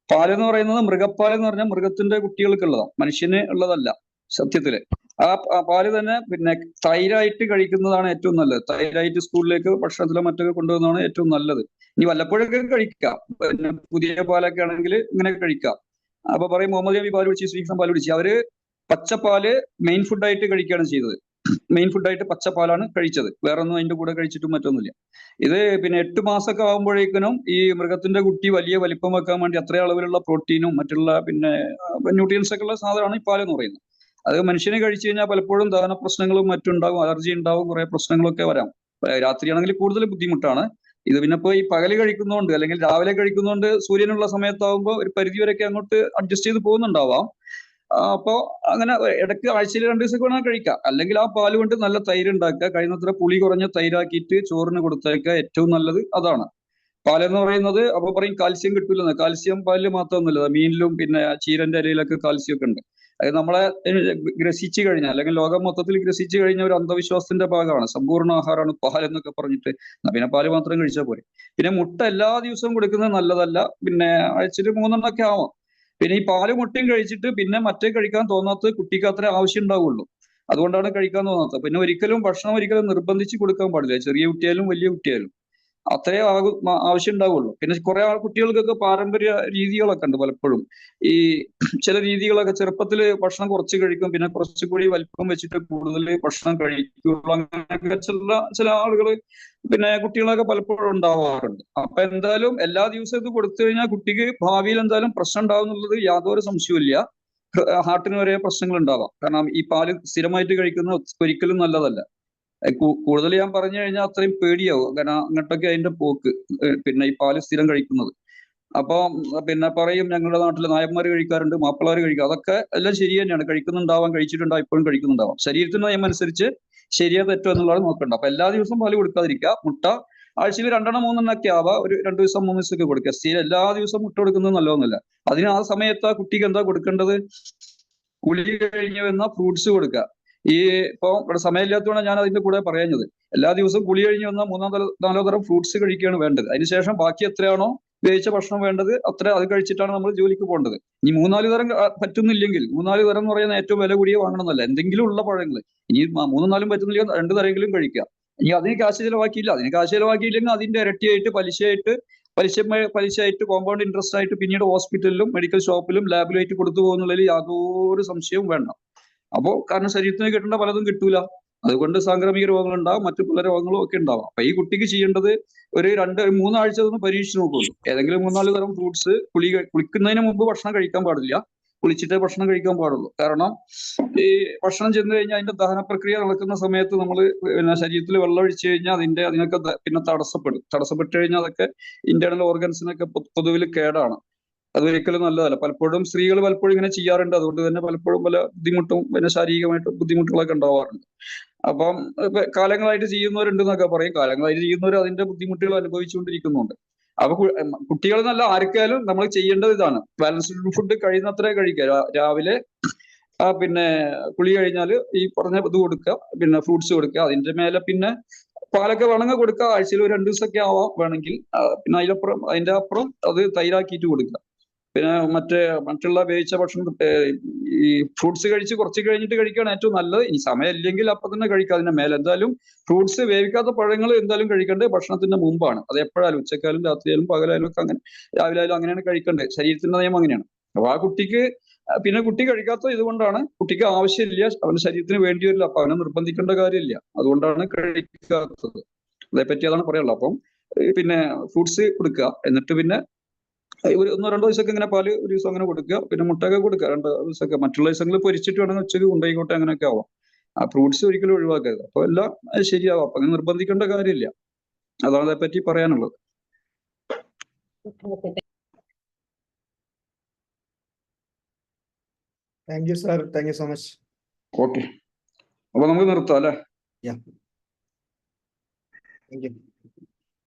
പാല് എന്ന് പറയുന്നത് മൃഗപ്പാൽ എന്ന് പറഞ്ഞാൽ മൃഗത്തിന്റെ കുട്ടികൾക്കുള്ളതാണ്, മനുഷ്യന് ഉള്ളതല്ല സത്യത്തില്. ആ പാല് തന്നെ പിന്നെ തൈരായിട്ട് കഴിക്കുന്നതാണ് ഏറ്റവും നല്ലത്. തൈരായിട്ട് സ്കൂളിലേക്ക് ഭക്ഷണത്തിലോ മറ്റൊക്കെ കൊണ്ടുപോകുന്നതാണ് ഏറ്റവും നല്ലത്. ഇനി വല്ലപ്പോഴൊക്കെ കഴിക്കാം, പിന്നെ പുതിയ പാലൊക്കെ ആണെങ്കിൽ ഇങ്ങനെ കഴിക്കാം. അപ്പൊ പറയും മുഹമ്മദ് നബി പാല് കുടിച്ച്, ശ്രീകൃഷ്ണൻ പാല് കുടിച്ച്. അവര് പച്ചപ്പാല് മെയിൻ ഫുഡായിട്ട് കഴിക്കുകയാണ് ചെയ്തത്. മെയിൻ ഫുഡായിട്ട് പച്ചപ്പാലാണ് കഴിച്ചത്, വേറെ ഒന്നും അതിന്റെ കൂടെ കഴിച്ചിട്ടും മറ്റൊന്നുമില്ല. ഇത് പിന്നെ 8 മാസമൊക്കെ ആകുമ്പോഴേക്കും ഈ മൃഗത്തിന്റെ കുട്ടി വലിയ വലിപ്പം വെക്കാൻ വേണ്ടി അത്ര അളവിലുള്ള പ്രോട്ടീനും മറ്റുള്ള പിന്നെ ന്യൂട്രിയൻസ് ഒക്കെ ഉള്ള സാധനമാണ് ഈ പാലെന്ന് പറയുന്നത്. അത് മനുഷ്യനെ കഴിച്ചു കഴിഞ്ഞാൽ പലപ്പോഴും ദഹന പ്രശ്നങ്ങളും മറ്റുണ്ടാവും, അലർജി ഉണ്ടാവും, കുറെ പ്രശ്നങ്ങളൊക്കെ വരാം. രാത്രിയാണെങ്കിൽ കൂടുതൽ ബുദ്ധിമുട്ടാണ്. ഇത് പിന്നെ ഇപ്പോൾ ഈ പകല് കഴിക്കുന്നതുകൊണ്ട് അല്ലെങ്കിൽ രാവിലെ കഴിക്കുന്നതുകൊണ്ട് സൂര്യനുള്ള സമയത്താവുമ്പോൾ ഒരു പരിധി വരെയൊക്കെ അങ്ങോട്ട് അഡ്ജസ്റ്റ് ചെയ്ത് പോകുന്നുണ്ടാവാം. അപ്പോ അങ്ങനെ ഇടയ്ക്ക് ആഴ്ചയിൽ 2 ദിവസമൊക്കെ വേണമെങ്കിൽ കഴിക്കാം. അല്ലെങ്കിൽ ആ പാല് കൊണ്ട് നല്ല തൈര് ഉണ്ടാക്കുക, കഴിയുന്നത്ര പുളി കുറഞ്ഞ തൈരാക്കിയിട്ട് ചോറിന് കൊടുത്തേക്കുക, ഏറ്റവും നല്ലത് അതാണ്. പാലെന്ന് പറയുന്നത് അപ്പൊ പറയും കാൽസ്യം കിട്ടൂലെന്ന്. കാൽസ്യം പാലിൽ മാത്രമൊന്നുമില്ല, മീനിലും പിന്നെ ചീരന്റെ ഇലയിലൊക്കെ കാൽസ്യം ഒക്കെ ഉണ്ട്. അത് നമ്മളെ ഗ്രസിച്ചു കഴിഞ്ഞാൽ അല്ലെങ്കിൽ ലോകം മൊത്തത്തിൽ ഗ്രസിച്ചു കഴിഞ്ഞ ഒരു അന്ധവിശ്വാസത്തിന്റെ ഭാഗമാണ്. സമ്പൂർണ്ണ ആഹാരമാണ് പാൽ എന്നൊക്കെ പറഞ്ഞിട്ട് പിന്നെ പാല് മാത്രം കഴിച്ചാൽ പോരെ. പിന്നെ മുട്ട എല്ലാ ദിവസവും കൊടുക്കുന്നത് നല്ലതല്ല, പിന്നെ ആഴ്ചയിൽ 3 എണ്ണമൊക്കെ ആവാം. പിന്നെ ഈ പാല് മുട്ടയും കഴിച്ചിട്ട് പിന്നെ മറ്റേ കഴിക്കാൻ തോന്നാത്തത് കുട്ടിക്ക് അത്ര ആവശ്യം ഉണ്ടാവുള്ളൂ, അതുകൊണ്ടാണ് കഴിക്കാൻ തോന്നാത്തത്. പിന്നെ ഭക്ഷണം ഒരിക്കലും നിർബന്ധിച്ച് കൊടുക്കാൻ പാടില്ല, ചെറിയ കുട്ടിയായാലും വലിയ കുട്ടിയായാലും അത്രേ ആവശ്യം ഉണ്ടാവുള്ളൂ. പിന്നെ കുറെ കുട്ടികൾക്കൊക്കെ പാരമ്പര്യ രീതികളൊക്കെ ഉണ്ട്. പലപ്പോഴും ഈ ചില രീതികളൊക്കെ ചെറുപ്പത്തിൽ ഭക്ഷണം കുറച്ച് കഴിക്കും, പിന്നെ കുറച്ചുകൂടി വലിപ്പം വെച്ചിട്ട് കൂടുതൽ ഭക്ഷണം കഴിക്കുള്ളൂ. അങ്ങനെയൊക്കെ ചില ആളുകൾ പിന്നെ കുട്ടികളൊക്കെ പലപ്പോഴും ഉണ്ടാവാറുണ്ട്. അപ്പൊ എന്തായാലും എല്ലാ ദിവസവും ഇത് കൊടുത്തു കഴിഞ്ഞാൽ കുട്ടിക്ക് ഭാവിയിൽ എന്തായാലും പ്രശ്നം ഉണ്ടാവും എന്നുള്ളത് യാതൊരു സംശയവുമില്ല. ഹാർട്ടിന് വരെ പ്രശ്നങ്ങൾ ഉണ്ടാവാം. കാരണം ഈ പാല് സ്ഥിരമായിട്ട് കഴിക്കുന്നത് ഒരിക്കലും നല്ലതല്ല. കൂടുതൽ ഞാൻ പറഞ്ഞു കഴിഞ്ഞാൽ അത്രയും പേടിയാവും, കാരണം അങ്ങോട്ടൊക്കെ അതിന്റെ പോക്ക്, പിന്നെ ഈ പാല് സ്ഥിരം കഴിക്കുന്നത്. അപ്പൊ പിന്നെ പറയും ഞങ്ങളുടെ നാട്ടിലെ നായന്മാർ കഴിക്കാറുണ്ട്, മാപ്പിളമാർ കഴിക്കുക, അതൊക്കെ എല്ലാം ശരി തന്നെയാണ്, കഴിക്കുന്നുണ്ടാവാം, കഴിച്ചിട്ടുണ്ടാവും, ഇപ്പോഴും കഴിക്കുന്നുണ്ടാവാം. ശരീരത്തിന്റെ നിയമം അനുസരിച്ച് ശരിയോ തെറ്റോ എന്നുള്ളത് നോക്കണ്ട. അപ്പൊ എല്ലാ ദിവസവും പാല് കൊടുക്കാതിരിക്കുക. മുട്ട ആഴ്ചയിൽ 2 എണ്ണം 3 എണ്ണമൊക്കെ ആവാം, ഒരു 2 ദിവസം 3 ദിവസമൊക്കെ കൊടുക്കുക. സ്ഥിരം എല്ലാ ദിവസവും മുട്ട കൊടുക്കുന്നത് നല്ലതൊന്നുമില്ല. അതിന് ആ സമയത്ത് ആ കുട്ടിക്ക് എന്താ കൊടുക്കേണ്ടത്? കുളി കഴിഞ്ഞ് വന്ന ഫ്രൂട്ട്സ് കൊടുക്കുക. ഈ ഇപ്പൊ ഇവിടെ സമയമില്ലാത്തതുകൊണ്ട് ഞാൻ അതിന്റെ കൂടെ പറയുന്നത്, എല്ലാ ദിവസവും കുളി കഴിഞ്ഞ് വന്ന 3-4 തരം ഫ്രൂട്ട്സ് കഴിക്കുകയാണ് വേണ്ടത്. അതിനുശേഷം ബാക്കി എത്രയാണോ വേവിച്ച ഭക്ഷണം വേണ്ടത് അത് കഴിച്ചിട്ടാണ് നമ്മൾ ജോലിക്ക് പോകേണ്ടത്. ഇനി 3-4 തരം പറ്റുന്നില്ലെങ്കിൽ, 3-4 തരം എന്ന് പറയുന്ന ഏറ്റവും വില കൂടിയ വാങ്ങണമെന്നല്ല, എന്തെങ്കിലും ഉള്ള പഴങ്ങൾ. ഇനി 3-4 പറ്റുന്നില്ലെങ്കിൽ 2 തരമെങ്കിലും കഴിക്കുക. ഇനി അതിന് കാശ് ചിലവാക്കിയില്ല, അതിന്റെ ഇരട്ടിയായിട്ട് പലിശയായിട്ട് കോമ്പൗണ്ട് ഇൻട്രസ്റ്റ് ആയിട്ട് പിന്നീട് ഹോസ്പിറ്റലിലും മെഡിക്കൽ ഷോപ്പിലും ലാബിലുമായിട്ട് കൊടുത്തു പോകുന്നതിൽ യാതൊരു സംശയവും വേണ്ട. അപ്പോൾ കാരണം ശരീരത്തിന് കിട്ടേണ്ട പലതും കിട്ടൂല. അതുകൊണ്ട് സാംക്രമിക രോഗങ്ങൾ ഉണ്ടാവും, മറ്റു പല രോഗങ്ങളും ഒക്കെ ഉണ്ടാവാം. അപ്പൊ ഈ കുട്ടിക്ക് ചെയ്യേണ്ടത് ഒരു 3 ആഴ്ച ഒന്ന് പരീക്ഷിച്ച് നോക്കുള്ളൂ. ഏതെങ്കിലും 3-4 തരം ഫ്രൂട്ട്സ് കുളിക്കുന്നതിന് മുമ്പ് ഭക്ഷണം കഴിക്കാൻ പാടില്ല, കുളിച്ചിട്ടേ ഭക്ഷണം കഴിക്കാൻ പാടുള്ളൂ. കാരണം ഈ ഭക്ഷണം ചെന്ന് കഴിഞ്ഞാൽ അതിന്റെ ദഹന പ്രക്രിയ നടക്കുന്ന സമയത്ത് നമ്മൾ പിന്നെ ശരീരത്തിൽ വെള്ളം ഒഴിച്ചു കഴിഞ്ഞാൽ അതിനൊക്കെ പിന്നെ തടസ്സപ്പെട്ട് കഴിഞ്ഞാൽ അതൊക്കെ ഇന്റേണൽ ഓർഗൻസിനൊക്കെ പൊതുവിൽ കേടാണ്. അതൊരിക്കലും നല്ലതല്ല. പലപ്പോഴും സ്ത്രീകൾ ഇങ്ങനെ ചെയ്യാറുണ്ട്. അതുകൊണ്ട് തന്നെ പലപ്പോഴും പല ബുദ്ധിമുട്ടും പിന്നെ ശാരീരികമായിട്ട് ബുദ്ധിമുട്ടുകളൊക്കെ ഉണ്ടാവാറുണ്ട്. അപ്പം കാലങ്ങളായിട്ട് ചെയ്യുന്നവരുണ്ടെന്നൊക്കെ പറയും. കാലങ്ങളായിട്ട് ചെയ്യുന്നവർ അതിന്റെ ബുദ്ധിമുട്ടുകൾ അനുഭവിച്ചുകൊണ്ടിരിക്കുന്നുണ്ട്. അപ്പൊ കുട്ടികൾ എന്നല്ല, ആർക്കായാലും നമ്മൾ ചെയ്യേണ്ടത് ഇതാണ്. ബാലൻസ്ഡ് ഫുഡ് കഴിയുന്നത്രേ കഴിക്കുക. രാവിലെ പിന്നെ കുളി കഴിഞ്ഞാൽ ഈ പറഞ്ഞ ഇത് കൊടുക്കുക, പിന്നെ ഫ്രൂട്ട്സ് കൊടുക്കുക. അതിന്റെ മേലെ പിന്നെ പാലൊക്കെ വേണമെങ്കിൽ കൊടുക്കുക. ആഴ്ചയിൽ ഒരു 2 ദിവസമൊക്കെ ആവാം വേണമെങ്കിൽ. പിന്നെ അതിന്റെ അപ്പുറം അത് തൈരാക്കിയിട്ട് കൊടുക്കുക. പിന്നെ മറ്റുള്ള വേവിച്ച ഭക്ഷണം ഈ ഫ്രൂട്ട്സ് കഴിച്ച് കുറച്ച് കഴിഞ്ഞിട്ട് കഴിക്കുകയാണ് ഏറ്റവും നല്ലത്. ഇനി സമയം ഇല്ലെങ്കിൽ അപ്പൊ തന്നെ കഴിക്കുക. അതിന്റെ മേലെ എന്തായാലും ഫ്രൂട്ട്സ്, വേവിക്കാത്ത പഴങ്ങൾ എന്തായാലും കഴിക്കേണ്ടത് ഭക്ഷണത്തിന്റെ മുമ്പാണ്. അത് എപ്പോഴായാലും, ഉച്ചക്കായാലും രാത്രിയായാലും പകലായാലും ഒക്കെ അങ്ങനെ, രാവിലെ ആയാലും അങ്ങനെയാണ് കഴിക്കേണ്ടത്. ശരീരത്തിന്റെ നിയമം അങ്ങനെയാണ്. അപ്പൊ ആ കുട്ടിക്ക് പിന്നെ കുട്ടി കഴിക്കാത്തത് ഇതുകൊണ്ടാണ്. കുട്ടിക്ക് ആവശ്യമില്ല, അവന്റെ ശരീരത്തിന് വേണ്ടി വരില്ല, അപ്പൊ അവനെ നിർബന്ധിക്കേണ്ട കാര്യമില്ല. അതുകൊണ്ടാണ് കഴിക്കാത്തത്. അതേപ്പറ്റി അതാണ് പറയാനുള്ളത്. അപ്പം പിന്നെ ഫ്രൂട്ട്സ് കൊടുക്കുക. എന്നിട്ട് പിന്നെ ഒരു 1-2 ദിവസമൊക്കെ ഇങ്ങനെ പാല് ഒരു ദിവസം അങ്ങനെ കൊടുക്കുക. പിന്നെ മുട്ടയൊക്കെ കൊടുക്കുക 2 ദിവസമൊക്കെ. മറ്റുള്ള ദിവസങ്ങൾ പൊരിച്ചിട്ട് വേണമെങ്കിൽ ഉച്ചയ്ക്ക് കൊണ്ടുപോയിക്കോട്ടെ, അങ്ങനെയൊക്കെ ആവാം. ആ ഫ്രൂട്ട്സ് ഒരിക്കലും ഒഴിവാക്കരുത്. അപ്പൊ എല്ലാം ശരിയാവാം. അപ്പൊ അങ്ങനെ നിർബന്ധിക്കേണ്ട കാര്യമില്ല. അതാണ് അതേപ്പറ്റി പറയാനുള്ളത്. Thank you sir, thank you so much. Okay, അപ്പൊ നമുക്ക് നിർത്താം അല്ലേ? Thank you.